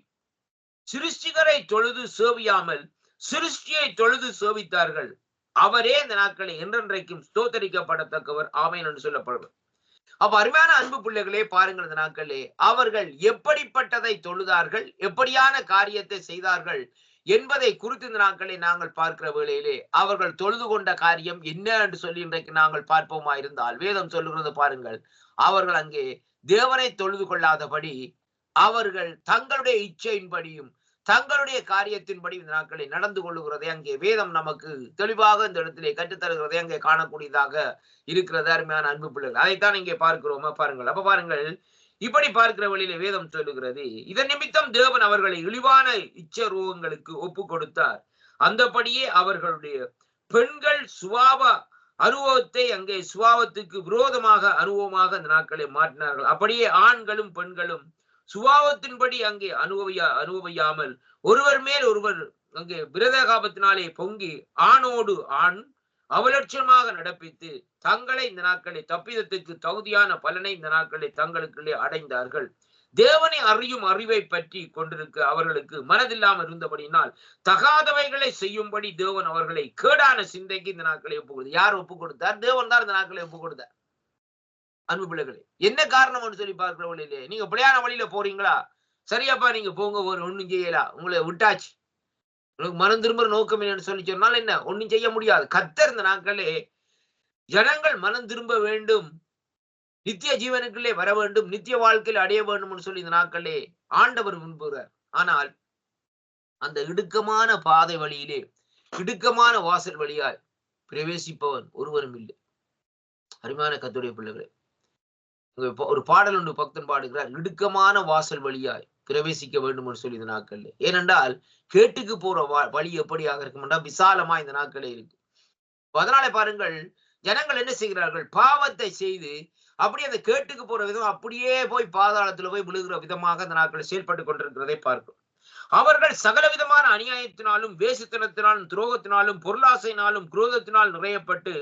சிருஷ்டிகரை தொழுது சேவியாமல் சிருஷ்டியை தொழுது சேவித்தார்கள். அவரே இந்த நாட்களை என்றென்றைக்கும் ஸ்தோத்தரிக்கப்படத்தக்கவர், ஆமென் என்று சொல்லப்படுவர். அப்ப அருமையான அன்பு பிள்ளைகளே, பாருங்கள், இந்த நாட்களே அவர்கள் எப்படிப்பட்டதை தொழுதார்கள், எப்படியான காரியத்தை செய்தார்கள் என்பதை குறித்து இந்த நாட்களை நாங்கள் பார்க்கிற வேளையிலே அவர்கள் தொழுது கொண்ட காரியம் என்ன என்று சொல்லி இன்றைக்கு நாங்கள் பார்ப்போமா இருந்தால், வேதம் சொல்லுகிறது பாருங்கள், அவர்கள் அங்கே தேவனை தொழுது கொள்ளாதபடி அவர்கள் தங்களுடைய இச்சையின்படியும் தங்களுடைய காரியத்தின்படி இந்த நாட்களை நடந்து கொள்ளுகிறதை அங்கே வேதம் நமக்கு தெளிவாக இந்த இடத்திலே கற்றுத்தருகிறதை அங்கே காணக்கூடியதாக இருக்கிறது. அருமையான அன்பு பிள்ளைகள், அதைத்தான் இங்கே பார்க்கிறோமா பாருங்கள். அப்ப பாருங்கள், இப்படி பார்க்கிற வழியிலே வேதம் சொல்லுகிறது, இதன் நிமித்தம் தேவன் அவர்களை இழிவான இச்சரூபங்களுக்கு ஒப்பு கொடுத்தார். அந்தபடியே அவர்களுடைய பெண்கள் சுவாவ அனுபவத்தை அங்கே சுபாவத்துக்கு விரோதமாக அனுபவமாக அந்த நாட்களை மாற்றினார்கள். அப்படியே ஆண்களும் பெண்களும் சுபாவத்தின்படி அங்கே அனுபவியாமல் ஒருவர் மேல் ஒருவர் அங்கே விரதகாபத்தினாலே பொங்கி ஆணோடு ஆண் அவலட்சணமாக நடப்பித்து தங்களை இந்த நாட்களை தப்பிதத்துக்கு தகுதியான பலனை இந்த நாட்களை தங்களுக்குள்ளே அடைந்தார்கள். தேவனை அறியும் அறிவை பற்றி கொண்டிருக்க அவர்களுக்கு மனதில்லாமல் இருந்தபடியினால் தகாதவைகளை செய்யும்படி தேவன் அவர்களை கேடான சிந்தைக்கு இந்த நாட்களை ஒப்பு கொடுத்தார். யார் ஒப்பு கொடுத்தார்? தேவன் தான் இந்த நாட்களை ஒப்பு கொடுத்தார். அன்பு பிள்ளைகளே, என்ன காரணம்னு சொல்லி பார்க்கிற வழியிலே நீங்க பிள்ளையான வழியில போறீங்களா? சரியாப்பா, நீங்க போங்க, ஒரு ஒண்ணும் செய்யலாம், உங்களை விட்டாச்சு, உங்களுக்கு மனம் திரும்புற நோக்கம் என்னன்னு சொல்லி சொன்னால் என்ன, ஒண்ணும் செய்ய முடியாது. கர்த்தர் இந்த நாட்களே ஜனங்கள் மனம் திரும்ப வேண்டும், நித்திய ஜீவனுக்குள்ளே வர வேண்டும், நித்திய வாழ்க்கையில் அடைய வேண்டும் சொல்லி இந்த நாட்களே ஆண்டவர் விரும்புகிறார். ஆனால் அந்த இடுக்கமான பாதை வழியிலே இடுக்கமான வாசல் வழியால் பிரவேசிப்பவன் ஒருவரும் இல்லை. அருமையான கர்த்தருடைய பிள்ளைகளே, ஒரு பாடல் ஒன்று பக்தன் பாடுகிறார், இடுக்கமான வாசல் வழியாய் பிரவேசிக்க வேண்டும் என்று சொல்லி இந்த நாட்கள்ல. ஏனென்றால் கேட்டுக்கு போற வழி எப்படியாக இருக்கும் என்றால் விசாலமா இந்த நாட்களே இருக்கு. அதனால பாருங்கள், ஜனங்கள் என்ன செய்கிறார்கள், பாவத்தை செய்து அப்படியே அந்த கேட்டுக்கு போற விதம் அப்படியே போய் பாதாளத்துல போய் விழுகிற விதமாக அந்த நாட்கள் செயல்பட்டு கொண்டிருக்கிறதை பார்க்கும். அவர்கள் சகல விதமான அநியாயத்தினாலும் வேசித்தனத்தினாலும் துரோகத்தினாலும் பொருளாசையினாலும் குரோதத்தினால் நிறையப்பட்டு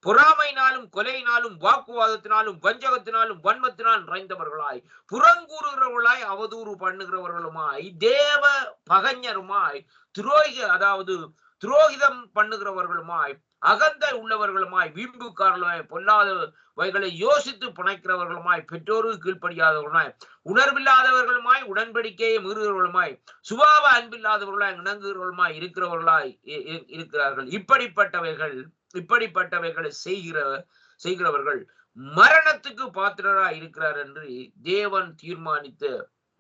பொறாமையினாலும் கொலையினாலும் வாக்குவாதத்தினாலும் வஞ்சகத்தினாலும் வன்மத்தினால் நிறைந்தவர்களாய் புறங்கூறுகிறவர்களாய் அவதூறு பண்ணுகிறவர்களுமாய் தேவ பகஞருமாய் துரோகிதம் பண்ணுகிறவர்களுமாய் அகந்தை உள்ளவர்களுமாய் வீம்புக்காரர்களுமாய் பொல்லாதவைகளை யோசித்து புனைக்கிறவர்களுமாய் பெற்றோருக்கு கீழ்ப்படியாதவர்களுமாய் உணர்வில்லாதவர்களுமாய் உடன்படிக்கையை மீறுகிறவர்களுமாய் சுபாவ அன்பில்லாதவர்களாய் இணங்குகிறவர்களுமாய் இருக்கிறார்கள். இப்படிப்பட்டவைகளை செய்கிறவர்கள் மரணத்துக்கு பாத்திரராய் இருக்கிறார் என்று தேவன் தீர்மானித்த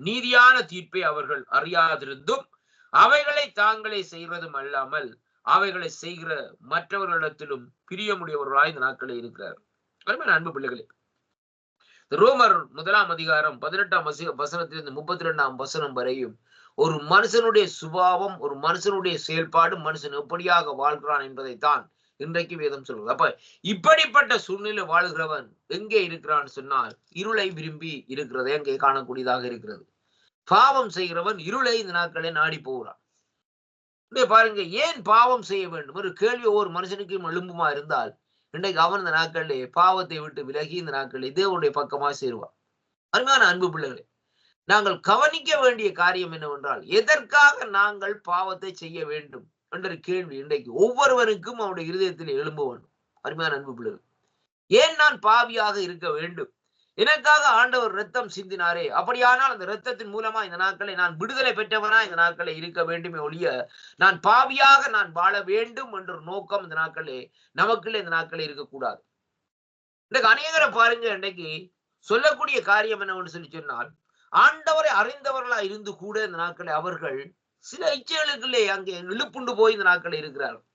நீதியான தீர்ப்பை அவர்கள் அறியாதிருந்தும் அவைகளை தாங்களே செய்வதும் அல்லாமல் அவைகளை செய்கிற மற்றவர்களிடத்திலும் பிரியமுடையவர்களாய் இந்த நாட்களே இருக்கிறார். அன்பு பிள்ளைகளே, ரோமர் 1 அதிகாரம் 18 வசனத்திலிருந்து 32 வசனம் வரையும் ஒரு மனுஷனுடைய சுபாவம், ஒரு மனுஷனுடைய செயல்பாடு, மனுஷன் எப்படியாக வாழ்கிறான் என்பதைத்தான் இன்றைக்கு வேதம் சொல்கிறது. அப்ப இப்படிப்பட்ட சூழ்நிலை வாழ்கிறவன் எங்கே இருக்கிறான்னு சொன்னால் இருளை விரும்பி இருக்கிறது எங்கே காணக்கூடியதாக இருக்கிறது. பாவம் செய்கிறவன் இருளை இந்த நாட்களை நாடி போகிறான். பாருங்க, ஏன் பாவம் செய்ய வேண்டும் ஒரு கேள்வி ஒவ்வொரு மனுஷனுக்கும் எழும்புமா இருந்தால் இன்றைக்கு அவன் இந்த நாட்களிலே பாவத்தை விட்டு விலகி இந்த நாட்களில் தேவனுடைய பக்கமாக சேருவான். அருமையான அன்பு பிள்ளைகளே, நாங்கள் கவனிக்க வேண்டிய காரியம் என்னவென்றால் எதற்காக நாங்கள் பாவத்தை செய்ய வேண்டும் என்ற கேள்வி இன்றைக்கு ஒவ்வொருவருக்கும் அவருடைய இருதயத்தில் எழும்ப வேண்டும். அருமையான அன்பு பிள்ளைகள், ஏன் நான் பாவியாக இருக்க வேண்டும்? எனக்காக ஆண்டவர் ரத்தம் சிந்தினாரே, அப்படியானால் அந்த ரத்தத்தின் மூலமா இந்த நாட்களை நான் விடுதலை பெற்றவனா இந்த நாட்களை இருக்க வேண்டுமே ஒழிய நான் பாவியாக நான் வாழ வேண்டும் என்ற நோக்கம் இந்த நாட்களே நமக்குள்ள இந்த நாட்களே இருக்கக்கூடாது. இன்றைக்கு அநேகரை பாருங்க, இன்றைக்கு சொல்லக்கூடிய காரியம் என்னவென்று சொல்லி சொன்னால் ஆண்டவரை அறிந்தவர்களா இருந்து கூட இந்த நாட்களை அவர்கள் சில இச்சைகளுக்குள்ளே அங்கே இழுப்புண்டு போய் இந்த நாட்களை இருக்கிறார்கள்.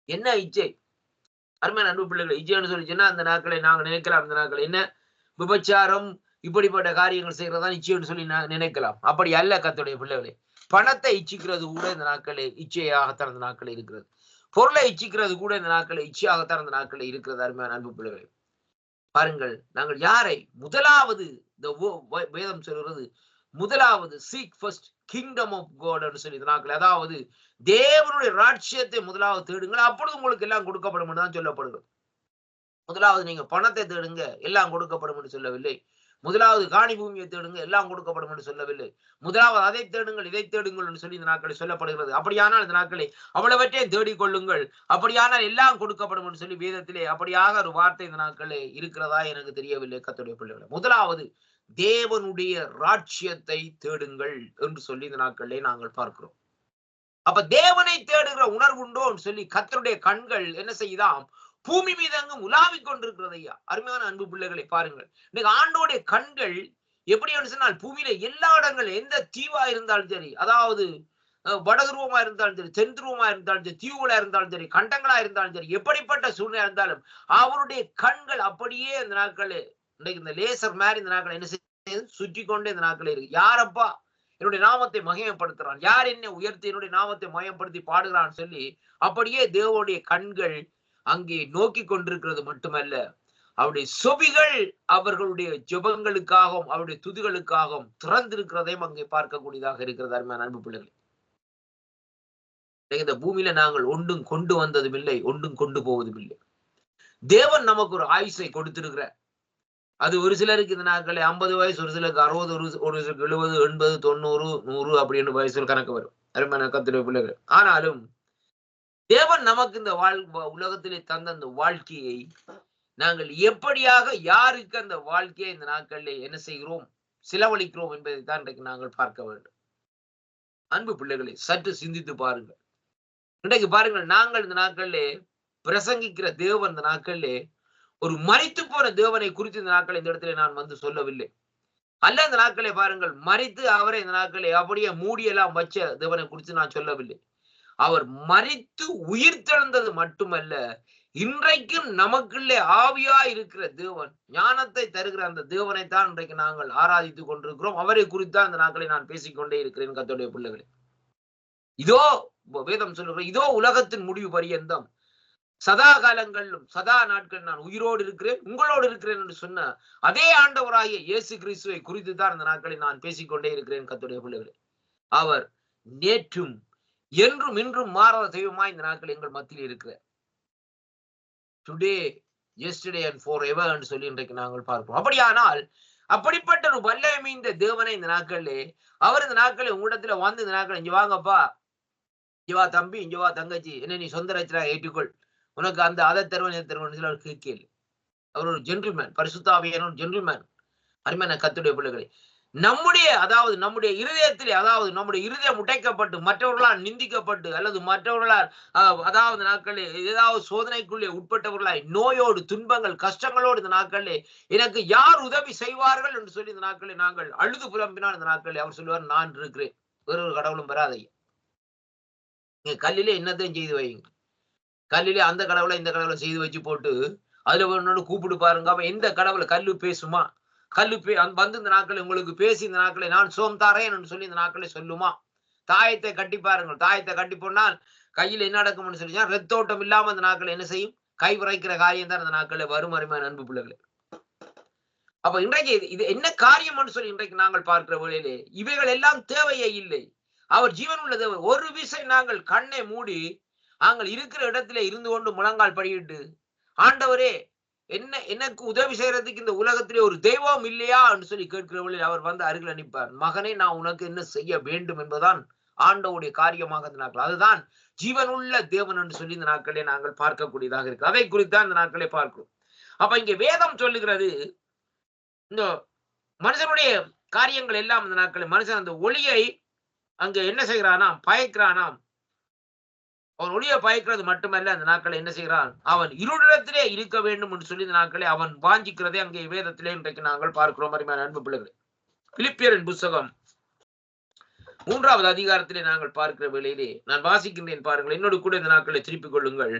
என்ன இச்சை? அருமையான அன்பு பிள்ளைகள், இச்சைன்னு சொல்லி சொன்னா அந்த நாட்களை நாங்கள் நினைக்கலாம், இந்த நாட்கள் என்ன விபச்சாரம் இப்படிப்பட்ட காரியங்கள் செய்யறதா இச்சைன்னு சொல்லி நினைக்கலாம். அப்படி அல்ல கர்த்தருடைய பிள்ளைகளே. பணத்தை இச்சிக்கிறது கூட இந்த நாட்களே இச்சையாகத்தான் இந்த நாட்கள் இருக்கிறது. பொருளை இச்சிக்கிறது கூட இந்த நாட்களை இச்சையாகத்தான் இந்த நாட்களை இருக்கிறது. அருமையான அன்பு பிள்ளைகளே, பாருங்கள், நாங்கள் யாரை முதலாவது இந்த வேதம் சொல்கிறது, முதலாவது seek first kingdom of God என்று சொல்லி நாட்கள், அதாவது தேவனுடைய ராஜ்யத்தை முதலாவது தேடுங்கள், அப்பொழுது உங்களுக்கு எல்லாம் கொடுக்கப்படும் என்று தான் சொல்லப்படுகிறது. முதலாவது நீங்க பணத்தை தேடுங்க, எல்லாம் கொடுக்கப்படும் என்று சொல்லவில்லை. முதலாவது காணி பூமியை தேடுங்க, எல்லாம் கொடுக்கப்படும் என்று சொல்லவில்லை. முதலாவது அதை தேடுங்கள், இதை தேடுங்கள் என்று சொல்லி இந்த நாட்களை சொல்லப்படுகிறது. அப்படியானால் இந்த நாட்களை அவ்வளவற்றையும் தேடிக்கொள்ளுங்கள், அப்படியானால் எல்லாம் கொடுக்கப்படும் என்று சொல்லி வேதத்திலே அப்படியாக ஒரு வார்த்தை இந்த நாட்களே இருக்கிறதா எனக்கு தெரியவில்லை. கர்த்தருடைய பிள்ளைகளை, முதலாவது தேவனுடைய ராஜ்யத்தை தேடுங்கள் என்று சொல்லி இந்த நாட்களிலே நாங்கள் பார்க்கிறோம். அப்ப தேவனை தேடுகிற உணர்வு உண்டோன்னு சொல்லி கர்த்தருடைய கண்கள் என்ன செய்யுதாம்? பூமி மீது அங்கும் உலாவிக் கொண்டிருக்கிறது. ஐயா, அருமையான அன்பு பிள்ளைகளை பாருங்கள், இன்னைக்கு ஆண்டோடைய கண்கள் எப்படி சொன்னால் பூமியில எல்லா இடங்களும், எந்த தீவா இருந்தாலும் சரி, அதாவது வடதுருவமா இருந்தாலும் சரி, தென் துருவமா இருந்தாலும் சரி, தீவுகளா இருந்தாலும் சரி, கண்டங்களா இருந்தாலும் சரி, எப்படிப்பட்ட சூழ்நிலை இருந்தாலும் அவருடைய கண்கள் அப்படியே இந்த நாட்கள் இன்னைக்கு இந்த லேசர் மாதிரி இந்த நாட்கள் என்ன செய்யுது? சுற்றி கொண்டே இந்த நாட்கள் இருக்கு. யாரப்பா என்னுடைய நாமத்தை மகிமைப்படுத்துறான், யார் என்னை உயர்த்தி என்னுடைய நாமத்தை மகிமைப்படுத்தி பாடுகிறான்னு சொல்லி அப்படியே தேவனுடைய கண்கள் அங்கே நோக்கி கொண்டிருக்கிறது மட்டுமல்ல, அவருடைய செவிகள் அவர்களுடைய ஜெபங்களுக்காகவும் அவருடைய துதிகளுக்காகவும் திறந்திருக்கிறதையும் அங்கே பார்க்கக்கூடியதாக இருக்கிறது. அருமையான அன்பு பிள்ளைகள், இந்த பூமியில நாங்கள் ஒன்றும் கொண்டு வந்ததும் இல்லை, ஒன்றும் கொண்டு போவதும் இல்லை. தேவன் நமக்கு ஒரு ஆயுசை கொடுத்திருக்கிற, அது ஒரு சிலருக்கு இந்த நாட்களை 50 வயசு, ஒரு சிலருக்கு 60, ஒரு சிலருக்கு 70, 80, 90, 100 அப்படின்னு வயசுல கணக்கு வரும். அருமையான கர்த்தருடைய பிள்ளைகள், ஆனாலும் தேவன் நமக்கு இந்த உலகத்திலே தந்த அந்த வாழ்க்கையை நாங்கள் எப்படியாக யாருக்கு அந்த வாழ்க்கையை இந்த நாட்களிலே என்ன செய்கிறோம், செலவழிக்கிறோம் என்பதை தான் இன்றைக்கு நாங்கள் பார்க்க வேண்டும். அன்பு பிள்ளைகளை, சற்று சிந்தித்து பாருங்கள். இன்றைக்கு பாருங்கள், நாங்கள் இந்த நாட்களிலே பிரசங்கிக்கிற தேவன் இந்த நாட்களிலே ஒரு மரித்து போன தேவனை குறித்து இந்த நாட்களை இந்த இடத்துல நான் வந்து சொல்லவில்லை. அல்ல, இந்த நாட்களை பாருங்கள், மரித்து அவரை இந்த நாட்களை அப்படியே மூடியெல்லாம் வச்ச தேவனை குறித்து நான் சொல்லவில்லை. அவர் மரித்து உயிர் தெழுந்தது மட்டுமல்ல, இன்றைக்கும் நமக்குள்ளே ஆவியா இருக்கிற தேவன், ஞானத்தை தருகிற அந்த தேவனைத்தான் இன்றைக்கு நாங்கள் ஆராதித்துக் கொண்டிருக்கிறோம். அவரை குறித்தான் இந்த நாட்களை நான் பேசிக்கொண்டே இருக்கிறேன். கர்த்தருடைய பிள்ளைகளே, இதோ வேதம் சொல்லுகிற, இதோ உலகத்தின் முடிவு பரியந்தம் சதா காலங்களிலும் சதா நாட்கள் நான் உயிரோடு இருக்கிறேன், உங்களோடு இருக்கிறேன் என்று சொன்ன அதே ஆண்டவராகிய இயேசு கிறிஸ்துவை குறித்து தான் இந்த நாட்களில் நான் பேசிக்கொண்டே இருக்கிறேன். கர்த்தருடைய பிள்ளைகளே, அவர் நேற்றும் என்றும் இன்றும் மாறாத தெய்வமாய் இந்த நாட்கள் எங்கள் மத்தியில் இருக்கிற டுடே, yesterday and forever என்று சொல்லி இன்றைக்கு நாங்கள் பார்க்கிறோம். அப்படியானால் அப்படிப்பட்ட ஒரு வல்லமை இந்த தேவனை இந்த நாட்களிலே அவர் இந்த நாட்களில் உங்களிடத்துல வந்து இந்த நாட்கள் இங்க வாங்கப்பா, இங்க வா தம்பி, இங்க வா தங்கச்சி, என்ன நீ சொந்த ரச்சனா ஏற்றுக்கொள், உனக்கு அந்த அதை தருவன் இதை தருவன் அவர் கேட்கல. அவர் ஒரு ஜென்டில்மேன், பரிசுத்த ஆவியான ஒரு ஜென்டில்மேன். அருமையான கர்த்தருடைய பிள்ளைகளை, நம்முடைய அதாவது நம்முடைய இருதயத்திலே, அதாவது நம்முடைய இருதயம் உடைக்கப்பட்டு மற்றவர்களால் நிந்திக்கப்பட்டு அல்லது மற்றவர்களால் அதாவது நாட்களில் ஏதாவது சோதனைக்குள்ளே உட்பட்டவர்களாய் நோயோடு துன்பங்கள் கஷ்டங்களோடு இந்த நாட்களிலே எனக்கு யார் உதவி செய்வார்கள் என்று சொல்லி இந்த நாட்களில் நாங்கள் அழுது புலம்பினால் இந்த நாட்களில் அவர் சொல்லுவார், நான் இருக்கிறேன், வேறொரு கடவுளும் வராதையா. நீங்க கல்லிலே என்னத்தையும் செய்து வைங்க, கல்லிலே அந்த கடவுளை இந்த கடவுளை செய்து வச்சு போட்டு அதுல ஒன்னோட கூப்பிட்டு பாருங்க, அவன் எந்த கடவுளை கல்லு பேசுமா, கல்லு வந்து இந்த நாட்களை உங்களுக்கு பேசி இந்த நாட்களை நான் சோம் தாரேன் என்று சொல்லி இந்த நாட்களை சொல்லுமா? தாயத்தை கட்டி பாருங்கள். தாயத்தை கட்டி போனால் கையில் என்ன நடக்கும்னு சொல்லி ரத்தோட்டம் இல்லாம அந்த நாட்கள் என்ன செய்யும்? கை விரைக்கிற காரியம் தான் அந்த நாட்களில் வரும். அருமையான அன்பு பிள்ளைகளே, அப்ப இன்றைக்கு இது என்ன காரியம்னு சொல்லி இன்றைக்கு நாங்கள் பார்க்கிற வேளையிலே இவைகள் எல்லாம் தேவையே இல்லை. அவர் ஜீவன் உள்ள தேவன். ஒரு விசை நாங்கள் கண்ணை மூடி நாங்கள் இருக்கிற இடத்திலே இருந்து கொண்டு முழங்கால் படியிட்டு, ஆண்டவரே எனக்கு உதவி செய்யறதுக்கு இந்த உலகத்திலே ஒரு தெய்வம் இல்லையா என்று சொல்லி கேட்கிறவர்கள் அவர் வந்து அருகில் நிற்பார். மகனே, நான் உனக்கு என்ன செய்ய வேண்டும் என்பதுதான் ஆண்டவருடைய காரியமாக இந்த நாட்கள். அதுதான் ஜீவனுள்ள தேவன் என்று சொல்லி இந்த நாட்களே நாங்கள் பார்க்கக்கூடியதாக இருக்கு. அதை குறித்தான் இந்த நாட்களே பார்க்கிறோம். அப்ப இங்கே வேதம் சொல்லுகிறது, இந்த மனுஷனுடைய காரியங்கள் எல்லாம் இந்த நாட்களில் மனுஷன் அந்த ஒளியை அங்க என்ன செய்கிறானாம்? பயக்கிறானாம். அவன் ஒளியை பயக்கிறது மட்டுமல்ல, அந்த நாட்களை என்ன செய்கிறான்? அவன் இருளிடத்திலே இருக்க வேண்டும் என்று சொல்லி இந்த நாட்களை அவன் வாஞ்சிக்கிறதே அங்கே வேதத்திலே இன்றைக்கு நாங்கள் பார்க்கிறோம். அருமையான அன்பு பிள்ளைகளே, பிலிப்பியரின் புத்தகம் 3வது அதிகாரத்திலே நாங்கள் பார்க்கிற வேளையிலே நான் வாசிக்கின்றேன் பாருங்கள். என்னோடு கூட இந்த நாட்களை திருப்பிக் கொள்ளுங்கள்.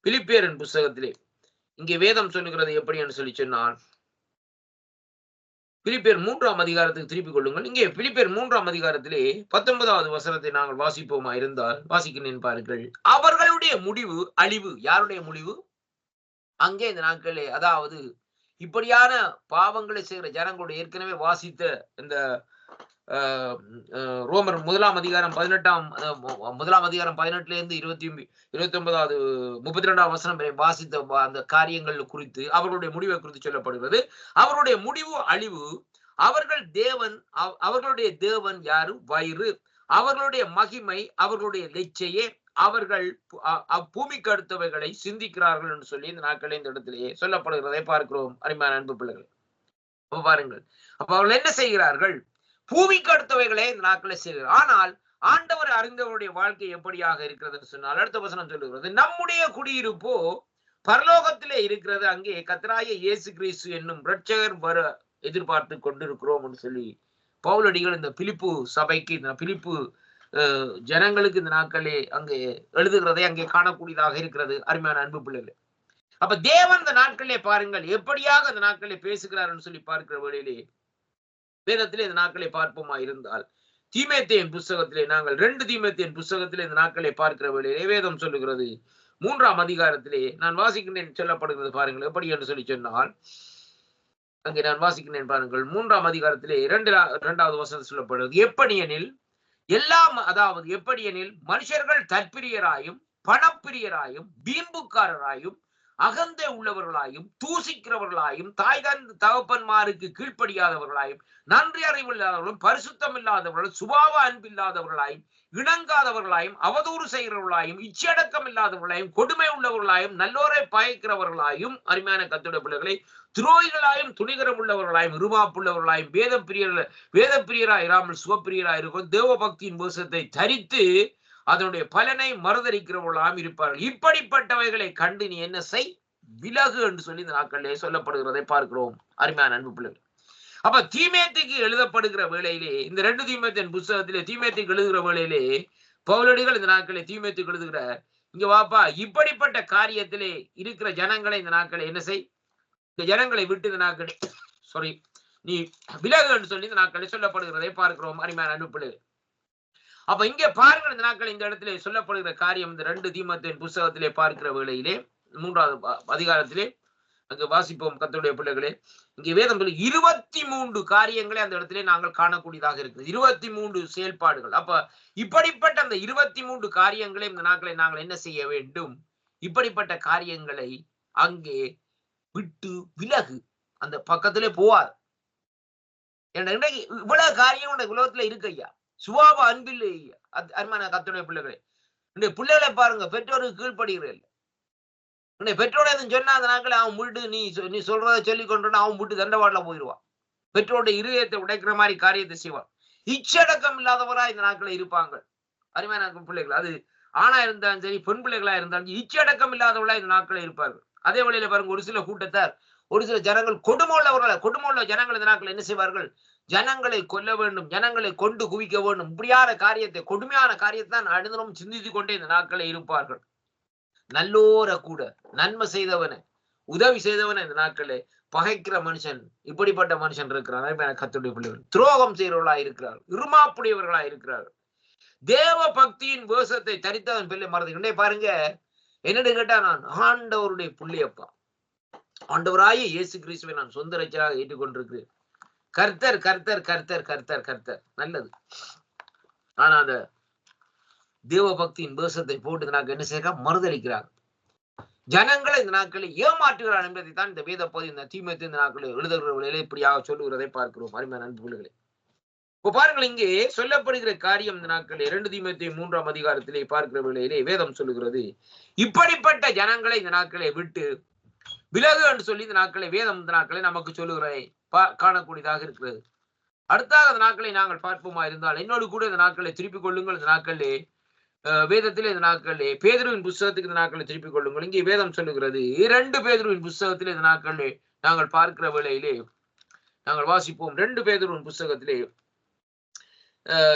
பிலிப்பியரின் புத்தகத்திலே இங்கே வேதம் சொல்லுகிறது எப்படி என்று சொல்லி சொன்னால், பிலிப்பியர் 3ஆம் அதிகாரத்துக்கு திருப்பிக் கொள்ளுங்கள். இங்கே பிலிப்பியர் 3ஆம் அதிகாரத்திலே 19வது வசனத்தை நாங்கள் வாசிப்போமா இருந்தால் வாசிக்கிறேன் பாருங்கள். அவர்களுடைய முடிவு அழிவு. யாருடைய முடிவு? அங்கே இந்த நாட்களே, அதாவது இப்படியான பாவங்களை செய்கிற ஜனங்களுடைய ஏற்கனவே வாசித்த இந்த ரோமர் 1ஆம் அதிகாரம் 18 இருந்து 29வது 32ஆம் வசனம் வரை வாசித்த அந்த காரியங்கள் குறித்து அவர்களுடைய முடிவை குறித்து சொல்லப்படுகிறது. அவருடைய முடிவு அழிவு. அவர்களுடைய தேவன் யாரு? வயிறு. அவர்களுடைய மகிமை அவர்களுடைய லட்சையே. அவர்கள் பூமிக்கு அடுத்தவைகளை சிந்திக்கிறார்கள் என்று சொல்லி இந்த நாட்களே இந்த இடத்திலேயே சொல்லப்படுகிறதை பார்க்கிறோம். அருமையான அன்பு பிள்ளைகள், பாருங்கள். அப்ப அவர்கள் என்ன செய்கிறார்கள்? பூமிக்கு அடுத்தவைகளே இந்த நாட்களை செய்கிறார். ஆனால் ஆண்டவர் அறிந்தவருடைய வாழ்க்கை எப்படியாக இருக்கிறது சொன்னால், அடுத்த வசனம் சொல்லுகிறது, நம்முடைய குடியிருப்போ பரலோகத்திலே இருக்கிறது, அங்கே கர்த்தராகிய இயேசு கிறிஸ்து என்னும் இரட்சகர் வர எதிர்பார்த்து கொண்டிருக்கிறோம் என்று சொல்லி பவுலடிகள் இந்த பிலிப்பு சபைக்கு, இந்த பிலிப்பு ஜனங்களுக்கு இந்த நாட்களே அங்கே எழுதுகிறதை அங்கே காணக்கூடியதாக இருக்கிறது. அருமையான அன்பு பிள்ளைகளே, அப்ப தேவன் இந்த நாட்களிலே பாருங்கள் எப்படியாக இந்த நாட்களிலே பேசுகிறார் என்று சொல்லி பார்க்கிற வேளையிலே வேதத்திலே இந்த நாட்களை பார்ப்போமா இருந்தால், தீமோத்தேயுவின் புஸ்தகத்திலே நாங்கள் 2 தீமோத்தேயுவின் புஸ்தகத்திலே இந்த நாட்களை பார்க்கிற வேளையிலே வேதம் சொல்லுகிறது 3ஆம் அதிகாரத்திலே நான் வாசிக்கின்றேன் சொல்லப்படுகிறது பாருங்கள். எப்படி என்று சொல்லி சொன்னால், அங்கே நான் வாசிக்கின்றேன் பாருங்கள். 3ஆம் அதிகாரத்திலே 2வது வசனம் சொல்லப்படுகிறது, எப்படியெனில் எல்லாம், அதாவது எப்படியெனில் மனுஷர்கள் தற்பிரியராயும் பணப்பிரியராயும் வீம்புக்காரராயும் அகந்தை உள்ளவர்களாயும் தூசிக்கிறவர்களாயும் தாய் தகப்பன்மாருக்கு கீழ்ப்படியாதவர்களாயும் நன்றி அறிவில்லாதவர்களும் பரிசுத்தம் இல்லாதவர்களும் சுபாவ அன்பில்லாதவர்களாயும் இணங்காதவர்களாயும் அவதூறு செய்கிறவர்களாயும் இச்சடக்கம் இல்லாதவர்களாயும் கொடுமை உள்ளவர்களாயும் நல்லோரை பயக்கிறவர்களாயும், அருமையான கர்த்தருடைய பிள்ளைகளை, துரோகிகளாயும் துணிகரம் உள்ளவர்களாயும் இருமாப்புள்ளவர்களாயும் வேத பிரியராய் இராமல் சுவப்பிரியராய் இருக்கும் தேவ பக்தியின் வேஷத்தை தரித்து அதனுடைய பலனை மறுதளிக்கிறவர்களாம் இருப்பார்கள். இப்படிப்பட்டவைகளை கண்டு நீ என்ன செய்? விலகு என்று சொல்லி இந்த நாட்களிலே சொல்லப்படுகிறதை பார்க்கிறோம். அருமையான அன்பு பிள்ளைகள், அப்ப தீமோத்தேயுக்கு எழுதப்படுகிற வேளையிலே, இந்த 2 தீமோத்தேயுவின் புத்தகத்திலே தீமோத்தேயுக்கு எழுதுகிற வேளையிலே பவுலடிகள் இந்த நாட்களை தீமோத்தேயுக்கு எழுதுகிற, இங்க வாப்பா, இப்படிப்பட்ட காரியத்திலே இருக்கிற ஜனங்களை இந்த நாட்களை என்ன செய்? இந்த ஜனங்களை விட்டு இந்த நாட்களை நீ விலகு என்று சொல்லி இந்த நாட்களை சொல்லப்படுகிறதை பார்க்கிறோம். அருமையான அன்பு பிள்ளைகள், அப்ப இங்கே பாருங்கள், இந்த நாட்கள் இந்த இடத்திலே சொல்லப்படுகிற காரியம் இந்த 2 தீமோத்தேயுவின் புத்தகத்திலே பார்க்கிற வேளையிலே 3வது அதிகாரத்திலே அங்கு வாசிப்போம் கர்த்தருடைய பிள்ளைகளே. இங்கே வேதம் 23 காரியங்களை அந்த இடத்திலே நாங்கள் காணக்கூடியதாக இருக்குது. 23 செயல்பாடுகள். அப்ப இப்படிப்பட்ட அந்த 23 காரியங்களை இந்த நாட்களை நாங்கள் என்ன செய்ய வேண்டும்? இப்படிப்பட்ட காரியங்களை அங்கே விட்டு விலகு, அந்த பக்கத்திலே போவார். இன்றைக்கு இவ்வளவு காரியம் உலகத்துல இருக்கு ஐயா. சுபாவ அன்பில்லை. அருமையான கர்த்தருடைய பிள்ளைகளே, இந்த பிள்ளைகளை பாருங்க, பெற்றோருக்கு கீழ்ப்படுகிறேன். பெற்றோட எதுவும் சொன்னா அந்த நாட்களை அவன் விட்டு நீ சொல்றதை சொல்லி கொண்டு அவன் விட்டு தண்டவாடல போயிடுவான். பெற்றோருடைய இருதயத்தை உடைக்கிற மாதிரி காரியத்தை செய்வான். இச்சடக்கம் இல்லாதவரா இந்த நாட்களை இருப்பாங்க. அருமையான பிள்ளைகள், அது ஆணா இருந்தாலும் சரி பெண் பிள்ளைகளா இருந்தாலும் இச்சடக்கம் இல்லாதவர்களா இந்த நாட்களை இருப்பார்கள். அதே வழியில பாருங்க, ஒரு சில கூட்டத்தார், ஒரு சில ஜனங்கள் கொடுமை உள்ள ஜனங்கள் இந்த நாட்கள் என்ன செய்வார்கள்? ஜனங்களை கொல்ல வேண்டும், ஜனங்களை கொண்டு குவிக்க வேண்டும், இப்படியான காரியத்தை, கொடுமையான காரியத்தை தான் அனுதினமும் சிந்தித்துக் கொண்டே இந்த நாட்களை இருப்பார்கள். நல்லோர கூட நன்மை செய்தவனை, உதவி செய்தவனை இந்த நாட்களே பகைக்கிற மனுஷன், இப்படிப்பட்ட மனுஷன் இருக்கிறார். கர்த்தருடைய பிள்ளைகள் துரோகம் செய்கிறவர்களா இருக்கிறார்கள், இருமாப்புடையவர்களா இருக்கிறார்கள். தேவ பக்தியின் வேஷத்தை தரித்தவன் பிள்ளை மறந்து பாருங்க. என்னன்னு கேட்டா, நான் ஆண்டவருடைய புள்ளியப்பா, ஆண்டவராய இயேசு கிறிஸ்துவை நான் சொந்த ரட்சகராக ஏற்றுக்கொண்டிருக்கிறேன். கர்த்தர் கர்த்தர் கர்த்தர் கர்த்தர் கர்த்தர் நல்லது. ஆனா அந்த தேவ பக்தியின் வேஷத்தை போட்டு நாங்கள் என்ன செய்ய மறுதளிக்கிறாங்க. ஜனங்களை இந்த நாட்களில் ஏமாற்றுகிறார் என்பதை தான் இந்த வேத பகுதி இந்த தீமைத்து இந்த நாட்களில் எழுதுகிறவர்களிலே இப்படியாக சொல்லுகிறதை பார்க்கிறோம். அருமையான அன்புகளே, இப்போ பாருங்கள், இங்கே சொல்லப்படுகிற காரியம் இந்த நாட்களில் 2 தீமோத்தேயு 3ஆம் அதிகாரத்திலே பார்க்கிற வேளையிலே வேதம் சொல்லுகிறது, இப்படிப்பட்ட ஜனங்களை இந்த நாட்களை விட்டு விலகு என்று சொல்லி இந்த நாட்களை வேதம் இந்த நாட்களை நமக்கு சொல்லுகிறதை காணக்கூடியதாக இருக்கிறது. அடுத்தாக இந்த நாட்களை நாங்கள் பார்ப்போமா இருந்தால், என்னோடு கூட இந்த நாட்களை திருப்பிக் கொள்ளுங்கள். இந்த நாட்களிலே வேதத்திலே இந்த நாட்களிலே பேதுருவின் புஸ்தகத்துக்கு இந்த நாட்களை திருப்பிக் கொள்ளுங்கள். இங்கே வேதம் சொல்லுகிறது, 2 பேதுருவின் புஸ்தகத்திலே இந்த நாட்களிலே நாங்கள் பார்க்கிற வேளையிலே நாங்கள் வாசிப்போம். 2 பேதுருவின் புஸ்தகத்திலே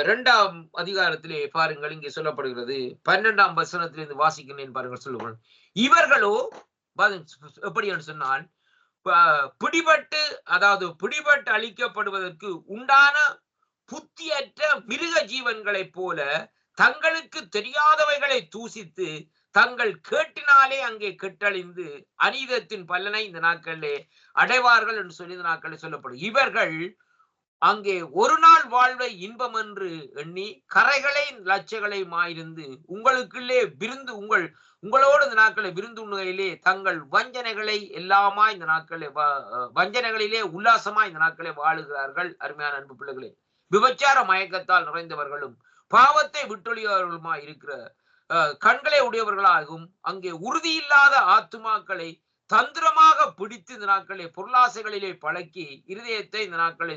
2ஆம் அதிகாரத்திலே பாருங்கள், இங்கே சொல்லப்படுகிறது 12ஆம் வசனத்திலிருந்து வாசிக்கிறேன் பாருங்கள். சொல்லுங்கள், இவர்களோ எப்படி என்று சொன்னால், பிடிபட்டு அழிக்கப்படுவதற்கு உண்டான புத்தியற்ற மிருக ஜீவன்களைப் போல தங்களுக்கு தெரியாதவைகளை தூசித்து தங்கள் கேட்டினாலே அங்கே கெட்டழிந்து அநீதத்தின் பலனை இந்த நாட்களிலே அடைவார்கள் என்று சொல்லி இந்த நாட்களில் சொல்லப்படும். இவர்கள் அங்கே ஒரு நாள் வாழ்வை இன்பம் என்று எண்ணி கரைகளை லட்சங்களையுமாயிருந்து உங்களுக்குள்ளே விருந்து உங்களோடு இந்த நாட்களை விருந்துண்ணுகையிலே தங்கள் வஞ்சனைகளை எல்லாமா இந்த நாட்களே வஞ்சனைகளிலே உல்லாசமா இந்த நாட்களே வாழுகிறார்கள். அருமையான அன்பு பிள்ளைகளே, விபச்சார மயக்கத்தால் நிறைந்தவர்களும் பாவத்தை விட்டொழியவர்களுமா இருக்கிற கண்களை உடையவர்களாகவும் அங்கே உறுதியில்லாத ஆத்துமாக்களை தந்திரமாக பிடித்து இந்த நாட்களை பொருளாசைகளிலே பழக்கி இருதயத்தை இந்த நாட்களை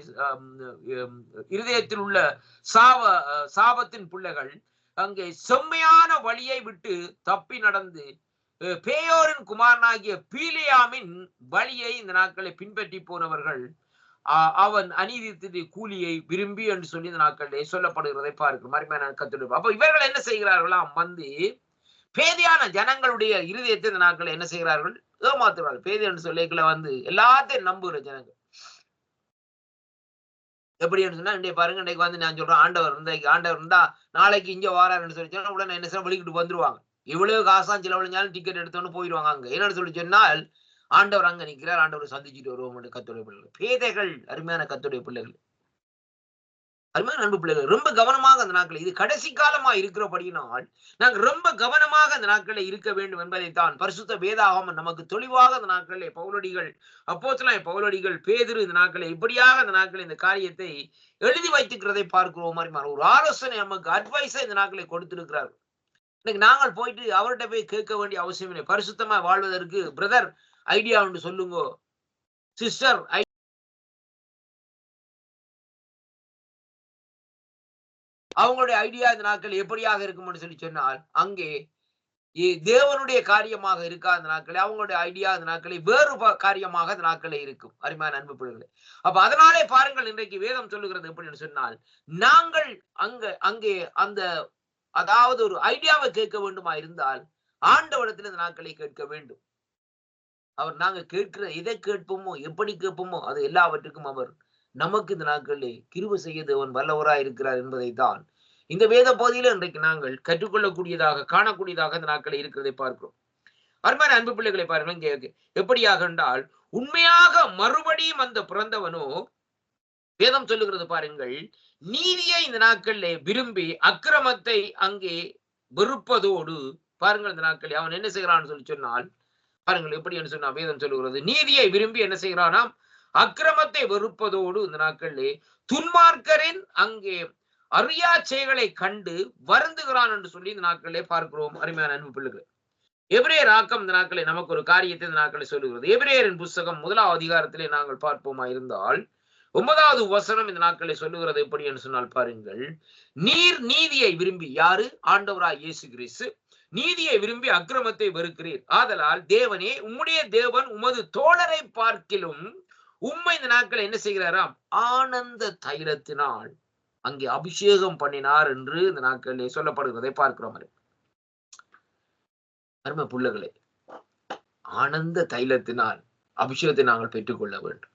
இருதயத்தில் உள்ள சாபத்தின் பிள்ளைகள் அங்கே செம்மையான வழியை விட்டு தப்பி நடந்து பேயோரின் குமாரனாகிய பீலியாமின் வழியை இந்த நாட்களை பின்பற்றி போனவர்கள் அவன் அநீதித்து கூலியை விரும்பி என்று சொல்லி இந்த நாட்களிலே சொல்லப்படுகிறதை பார்க்கிறோம். அருமையான கர்த்தருடைய அப்ப இவர்கள் என்ன செய்கிறார்களாம், வந்து பேதியான ஜனங்களுடைய இருதயத்தை இந்த நாட்களை என்ன செய்கிறார்கள், ஏமாத்துறார்கள். பேதி என்று சொல்லிக்கல வந்து எல்லாத்தையும் நம்புகிற ஜனங்கள் எப்படி சொன்னா, இன்றைக்கு பாருங்க, இன்றைக்கு வந்து நான் சொல்றேன் ஆண்டவர் இருந்தா நாளைக்கு இங்க வாராருன்னு சொல்லி சொன்னா உடனே என்ன செய்ய வெளிக்கிட்டு வந்துருவாங்க. இவ்வளவு காசாம் செலவழிஞ்சாலும் டிக்கெட் எடுத்தோன்னு போயிடுவாங்க. அங்க என்னன்னு சொல்லி சொன்னால், ஆண்டவர் அங்க நிற்கிறார், ஆண்டவர் சந்திச்சுட்டு வருவோம். கர்த்தருடைய பிள்ளைகள், பேதைகள், அருமையான கர்த்தருடைய பிள்ளைகள், அருமையான அன்பு பிள்ளைகள், ரொம்ப கவனமாக அந்த நாட்களை, இது கடைசி காலமா இருக்கிறபடியினால் நாங்கள் ரொம்ப கவனமாக அந்த நாட்களை இருக்க வேண்டும் என்பதைத்தான் பரிசுத்த வேதாகமம் நமக்கு தெளிவாக அந்த நாட்களிலே பவுலடிகள் பேதுரு இந்த நாட்களை இப்படியாக அந்த நாட்களை இந்த காரியத்தை எழுதி வைத்துக்கிறதை பார்க்கிறோம். ஒரு ஆலோசனை நமக்கு அட்வைஸை இந்த நாட்களை கொடுத்திருக்கிறார். இன்னைக்கு நாங்கள் போயிட்டு அவர்கிட்ட போய் கேட்க வேண்டிய அவசியம் இல்லை. பரிசுத்தமா வாழ்வதற்கு பிரதர் ஐடியா ஒன்று சொல்லுங்க, சிஸ்டர் அவங்களுடைய ஐடியா இந்த நாட்கள் எப்படியாக இருக்கும்னு சொல்லி சொன்னால், அங்கே தேவனுடைய காரியமாக இருக்கா அந்த நாட்களே, அவங்களுடைய ஐடியா அந்த நாட்களை வேறு காரியமாக அந்த நாட்களே இருக்கும். அருமையான அன்பு பிள்ளைகளே, அப்ப அதனாலே பாருங்கள், இன்றைக்கு வேதம் சொல்லுகிறது எப்படின்னு சொன்னால், நாங்கள் அங்கே அந்த அதாவது ஒரு ஐடியாவை கேட்க வேண்டுமா இருந்தால் ஆண்டவரிடத்தில் இந்த நாட்களை கேட்க வேண்டும். அவர் நாங்க கேட்கிற எதை கேட்போமோ எப்படி கேட்போமோ அது எல்லாவற்றுக்கும் அவர் நமக்கு இந்த நாட்களிலே கிருபை செய்ய தேவன் வல்லவராய் இருக்கிறார் என்பதை தான் இந்த வேத பகுதியில இன்றைக்கு நாங்கள் கற்றுக்கொள்ளக்கூடியதாக காணக்கூடியதாக இந்த நாட்களை இருக்கிறதை பார்க்கிறோம். அருமையான அன்பு பிள்ளைகளை பாருங்கள், இங்கே எப்படியாக என்றால், உண்மையாக மறுபடியும் அந்த பிறந்தவனோ வேதம் சொல்லுகிறது பாருங்கள், நீதியை இந்த நாட்களிலே விரும்பி அக்கிரமத்தை அங்கே வெறுப்பதோடு பாருங்கள், இந்த நாட்களில் அவன் என்ன செய்கிறான்னு சொல்லி சொன்னால் பாருங்கள், எப்படி என்று சொன்னா வேதம் சொல்லுகிறது, நீதியை விரும்பி என்ன செய்கிறானாம், அக்கிரமத்தை வெறுப்பதோடு இந்த நாட்களிலே துன்மார்க்கரின் அங்கே அறியா செயல்களை கண்டு வருந்துகிறான் என்று சொல்லி இந்த நாட்களிலே பார்க்கிறோம். அருமையான அன்பு பிள்ளைகள், எபிரேயர் ஆக்கம் இந்த நாட்களை நமக்கு ஒரு காரியத்தை இந்த நாட்களை சொல்லுகிறது. எபிரேயரின் புஸ்தகம் 1ஆம் அதிகாரத்திலே நாங்கள் பார்ப்போமா இருந்தால் 9வது வசனம் இந்த நாட்களை சொல்லுகிறது எப்படி என்று சொன்னால் பாருங்கள், நீர் நீதியை விரும்பி, யாரு, ஆண்டவராய் இயேசு கிறிஸ்து, நீதியை விரும்பி அக்கிரமத்தை வெறுக்கிறீர். ஆதலால் தேவனே, உம்முடைய தேவன் உமது தோழரை பார்க்கிலும் உம்மை இந்த நாட்களை என்ன செய்கிறாராம், ஆனந்த தைலத்தினால் அங்கே அபிஷேகம் பண்ணினார் என்று இந்த நாட்களிலே சொல்லப்படுகிறதை பார்க்கிறோம். அருமை புள்ளகளே, ஆனந்த தைலத்தினால் அபிஷேகத்தை நாங்கள் பெற்றுக்கொள்ள வேண்டும்.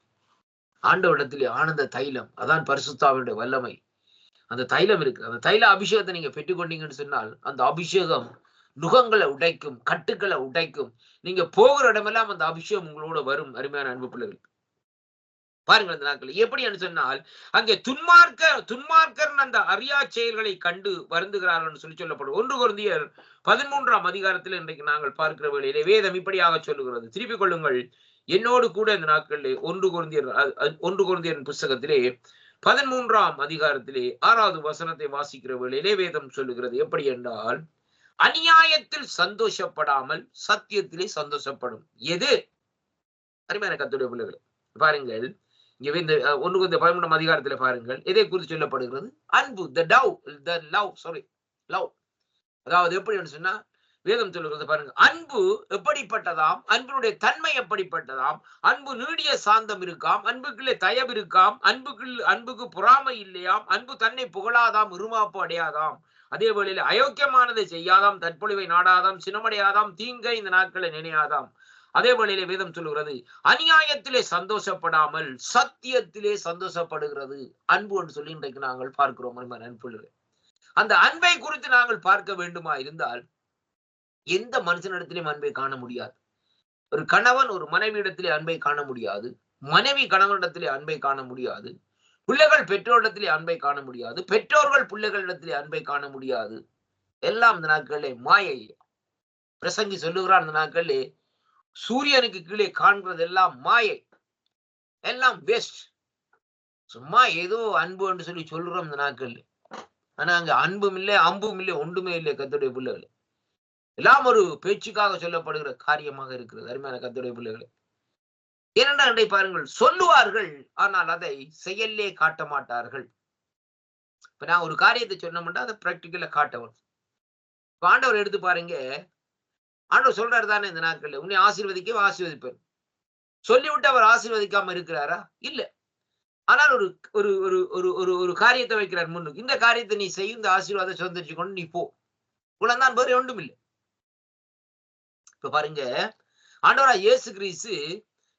ஆண்டவரிடத்திலே ஆனந்த தைலம், அதான் பரிசுத்தாவினுடைய வல்லமை. அந்த தைலம் இருக்கு. அந்த தைல அபிஷேகத்தை நீங்க பெற்றுக்கொண்டீங்கன்னு சொன்னால் அந்த அபிஷேகம் நுகங்களை உடைக்கும், கட்டுக்களை உடைக்கும். நீங்க போகிற இடமெல்லாம் அந்த அபிஷேகம் உங்களோட வரும். அருமையான அன்பு பிள்ளைகள் பாருங்கள், அந்த நாட்கள் எப்படி என்று சொன்னால் அங்கே துன்மார்க்கர் அந்த அறியா செயல்களை கண்டு வருந்துகிறார்கள் சொல்லி சொல்லப்படும். 1 கொரிந்தியர் 13ஆம் அதிகாரத்தில் இன்றைக்கு நாங்கள் பார்க்கிற வேளையிலே வேதம் இப்படியாக சொல்லுகிறது. திருப்பிக் கொள்ளுங்கள் என்னோடு கூட இந்த நாட்களிலே 1 கொரிந்தியர் புஸ்தகத்திலே 13ஆம் அதிகாரத்திலே 6வது வசனத்தை வாசிக்கிற வேளையிலே வேதம் சொல்லுகிறது எப்படி என்றால், அநியாயத்தில் சந்தோஷப்படாமல் சத்தியத்திலே சந்தோஷப்படும். எது? அருமையான கர்த்தருடைய பிள்ளைகளே பாருங்கள், இங்கே இந்த 1 கொரிந்தியர் 13ஆம் அதிகாரத்திலே பாருங்கள் எதை குறித்து சொல்லப்படுகிறது? அன்பு, லவ். அதாவது எப்படி சொன்னா வேதம் சொல்லுகிறது பாருங்க, அன்பு எப்படிப்பட்டதாம், அன்பினுடைய தன்மை எப்படிப்பட்டதாம், அன்பு நீடிய சாந்தம் இருக்காம், அன்புக்குள்ளே தயவு இருக்காம், அன்புக்கு பொறாமை இல்லையாம், அன்பு தன்னை புகழாதாம், இருமாப்பு அடையாதாம், அதே வேளையில அயோக்கியமானதை செய்யாதாம், தற்பொழிவை நாடாதாம், சினமடையாதாம், தீங்கை இந்த நாட்களை நினையாதாம். அதே வேளையிலே வேதம் சொல்லுகிறது, அநியாயத்திலே சந்தோஷப்படாமல் சத்தியத்திலே சந்தோஷப்படுகிறது அன்பு என்று சொல்லி இன்றைக்கு நாங்கள் பார்க்கிறோம். அந்த அன்பை குறித்து நாங்கள் பார்க்க வேண்டுமா இருந்தால் எந்த மனுஷனிடத்திலும் அன்பை காண முடியாது. ஒரு கணவன் ஒரு மனைவியிடத்திலே அன்பை காண முடியாது, மனைவி கணவனிடத்திலே அன்பை காண முடியாது, பிள்ளைகள் பெற்றோரிடத்திலே அன்பை காண முடியாது, பெற்றோர்கள் பிள்ளைகளிடத்திலே அன்பை காண முடியாது. எல்லாம் இந்த நாட்களிலே மாயை. பிரசங்கி சொல்லுகிறார், இந்த நாட்களிலே சூரியனுக்கு கீழே காண்கிறது எல்லாம் மாயை, எல்லாம் வேஸ்ட். சும்மா ஏதோ அன்பு என்று சொல்லி சொல்றோம் இந்த நாட்கள். ஆனா அங்க அன்பும் இல்லை, அம்பும் இல்லை, ஒன்றுமே இல்லை. கர்த்தருடைய பிள்ளைகள் எல்லாம் ஒரு பேச்சுக்காக சொல்லப்படுகிற காரியமாக இருக்கிறது. அருமையான கர்த்தருடைய பிள்ளைகளை ஏனென்றால் பாருங்கள், சொல்லுவார்கள் ஆனால் அதை செயல்லே காட்ட மாட்டார்கள். இப்ப நான் ஒரு காரியத்தை சொன்னோம்னா அதை பிராக்டிக்கலா காட்டவன். ஆண்டவர் எடுத்து பாருங்க, ஆண்டவர் சொல்றாரு தானே இந்த நாட்கள்ல உன்னை ஆசீர்வதிப்பேன் சொல்லிவிட்டு அவர் ஆசீர்வதிக்காம இருக்கிறாரா? இல்ல. ஆனால் ஒரு ஒரு ஒரு ஒரு ஒரு ஒரு காரியத்தை வைக்கிறார் முன்னுக்கு, இந்த காரியத்தை நீ செய்யும், இந்த ஆசீர்வாதத்தை சுதந்திரிச்சு கொண்டு நீ போ, உனதான் வேறு ஒன்றும் இல்லை. இப்ப பாருங்க, ஆண்டவரா இயேசு கிறிஸ்து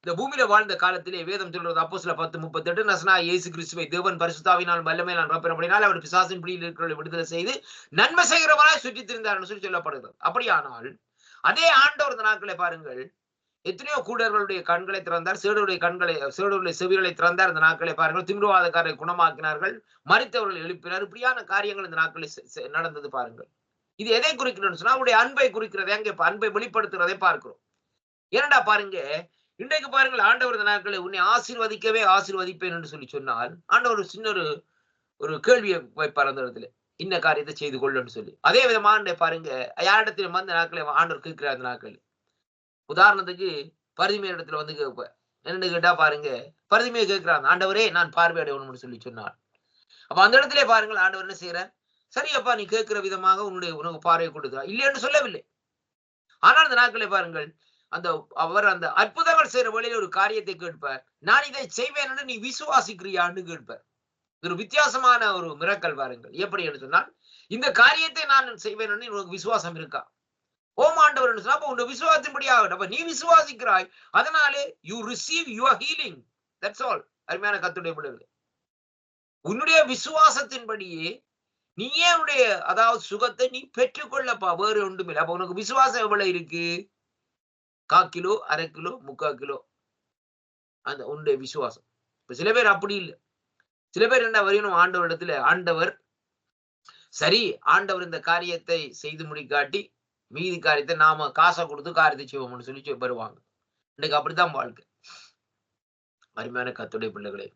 இந்த பூமியில வாழ்ந்த காலத்திலே வேதம் சொல்றது அப்போஸ்தலர் 10:38, நசனா இயேசு கிறிஸ்துவை தேவன் பரிசுத்தாவினால் வல்லமையினால் நிரப்பினபடியால் அவர் பிசாசின் பிடியில் இருக்கிறவர்களை விடுதலை செய்து நன்மை செய்கிறவராய் சுற்றித் திரிந்தார் சொல்லி சொல்லப்படுகிறது. அப்படியானால் அதே ஆண்டவர் இந்த நாட்களை பாருங்கள், எத்தனையோ கூடர்களுடைய கண்களை திறந்தார், சேடுடைய செவிகளை திறந்தார். இந்த நாட்களை பாருங்கள், திமிர்வாதக்காரரை குணமாக்கினார்கள், மரித்தவர்கள் எழுப்பினார். இப்படியான காரியங்கள் இந்த நாட்களில் நடந்தது பாருங்கள். இது எதை குறிக்கணும்னு சொன்னா அவருடைய அன்பை குறிக்கிறதை, அங்கே அன்பை வெளிப்படுத்துறதை பார்க்கிறோம். ஏனடா பாருங்க, இன்றைக்கு பாருங்கள், ஆண்டவர் இந்த நாட்களை உன்னை ஆசீர்வதிப்பேன் என்று சொல்லி சொன்னால் ஆண்டவர் சின்ன ஒரு கேள்வியை வைப்பார் அந்த இடத்துல, இன்ன காரியத்தை செய்து கொள்ளுன்னு சொல்லி. அதே விதமான பாருங்க, யாரிடத்திலும் வந்து நாட்களை ஆண்டவர் கேட்கிறார். அந்த நாட்கள் உதாரணத்துக்கு பரிதிமைய இடத்துல வந்து கேட்பார். என்னன்னு கேட்டா பாருங்க, பரிதிமையை கேட்கிறாங்க, ஆண்டவரே நான் பார்வையடையணும்னு சொல்லி சொன்னார். அப்ப அந்த இடத்துல பாருங்கள், ஆண்டவர் என்ன செய்யறார்? சரியப்பா, நீ கேட்கிற விதமாக உனக்கு பார்வை கொடுக்கிறார், இல்லைன்னு சொல்லவில்லை. ஆனால் அந்த நாட்களை பாருங்கள், அவர் அந்த அற்புதங்கள் செய்யற வழியில ஒரு காரியத்தை கேட்பார், நான் இதை செய்வேன் என்று நீ விசுவாசிக்கிறியான்னு கேட்பார். ஒரு வித்தியாசமான ஒரு மிரக்கல் பாருங்கள். எப்படி என்று சொன்னால், இந்த காரியத்தை நான் செய்வேன் என்று உனக்கு விசுவாசம் இருக்கா? ஓம் ஆண்டவர் சொன்னா உன்னுடைய விசுவாசத்தின்படி ஆகட்டும். அப்ப நீ விசுவாசிக்கிறாய், அதனாலே you receive your healing. That's all. அருமையான கர்த்தருடைய பிள்ளைகளே, உன்னுடைய விசுவாசத்தின்படியே நீயே உன்னுடைய அதாவது சுகத்தை நீ பெற்றுக்கொள்ளப்பா, வேறு ஒன்றும் இல்லை. அப்ப உனக்கு விசுவாசம் எவ்வளவு இருக்கு? 1/4 கிலோ, 1/2 கிலோ, 3/4 கிலோ அந்த உன்னுடைய விசுவாசம். இப்ப சில பேர் அப்படி இல்லை. சில பேர் என்ன வரையணும், ஆண்டவர் இடத்துல, ஆண்டவர் சரி, ஆண்டவர் இந்த காரியத்தை செய்து முடிக்காட்டி மீதி காரியத்தை நாம காசை கொடுத்து காரியத்தை செய்வோம்னு சொல்லி வருவாங்க. இன்னைக்கு அப்படித்தான் வாழ்க்கை. அருமையான கர்த்தருடைய பிள்ளைகளே,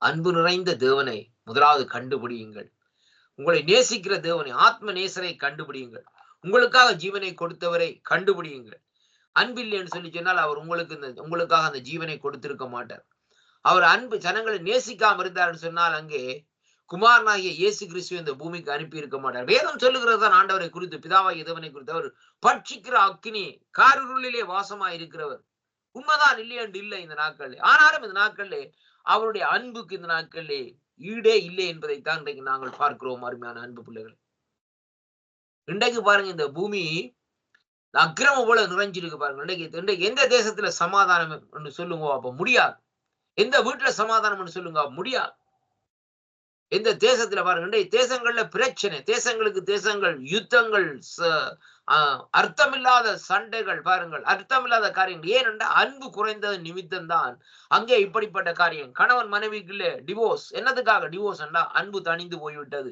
அன்பு நிறைந்த தேவனை முதலாவது கண்டுபிடியுங்கள். உங்களை நேசிக்கிற தேவனை, ஆத்ம நேசரை கண்டுபிடியுங்கள். உங்களுக்காக ஜீவனை கொடுத்தவரை கண்டுபிடியுங்கள். அன்பில்லைன்னு சொல்லி சொன்னால் அவர் உங்களுக்காக அந்த ஜீவனை கொடுத்திருக்க மாட்டார். அவர் அன்பு ஜனங்களை நேசிக்காம இருந்தார்னு சொன்னால் அங்கே குமாரனாகிய இயேசு கிறிஸ்துவை இந்த பூமிக்கு அனுப்பி இருக்க மாட்டார். வேதம் சொல்லுகிறது தான் ஆண்டவரை குறித்து, பிதாவாகிய தேவனை குறித்து, அவர் பட்சிக்கிற அக்கினி, காரிருளிலே வாசமாய் இருக்கிறவர். உண்மைதான், இல்லையென்று இல்லை இந்த நாட்கள். ஆனாலும் இந்த நாட்கள்ல அவருடைய அன்புக்கு இந்த நாட்களிலே ஈடே இல்லை என்பதைத்தான் இன்றைக்கு நாங்கள் பார்க்கிறோம். அருமையான அன்பு பிள்ளைகள், இன்றைக்கு பாருங்க, இந்த பூமி அக்கிரமம் போல நிறைஞ்சிருக்கு பாருங்க. இன்றைக்கு எந்த தேசத்துல சமாதானம் சொல்லுங்க அப்ப முடியாது. எந்த வீட்டுல சமாதானம் சொல்லுங்க முடியாது. எந்த தேசத்துல பாருங்க, தேசங்கள்ல பிரச்சனை, தேசங்களுக்கு தேசங்கள் யுத்தங்கள், அர்த்தமில்லாத சண்டைகள், பாருங்கள் அர்த்தமில்லாத காரியங்கள். ஏனென்றால் அன்பு குறைந்தது நிமித்தம் தான் அங்கே இப்படிப்பட்ட காரியம். கணவன் மனைவிக்குள்ளே டிவோர்ஸ். என்னதுக்காக டிவோர்ஸ் என்றா அன்பு தணிந்து போய்விட்டது.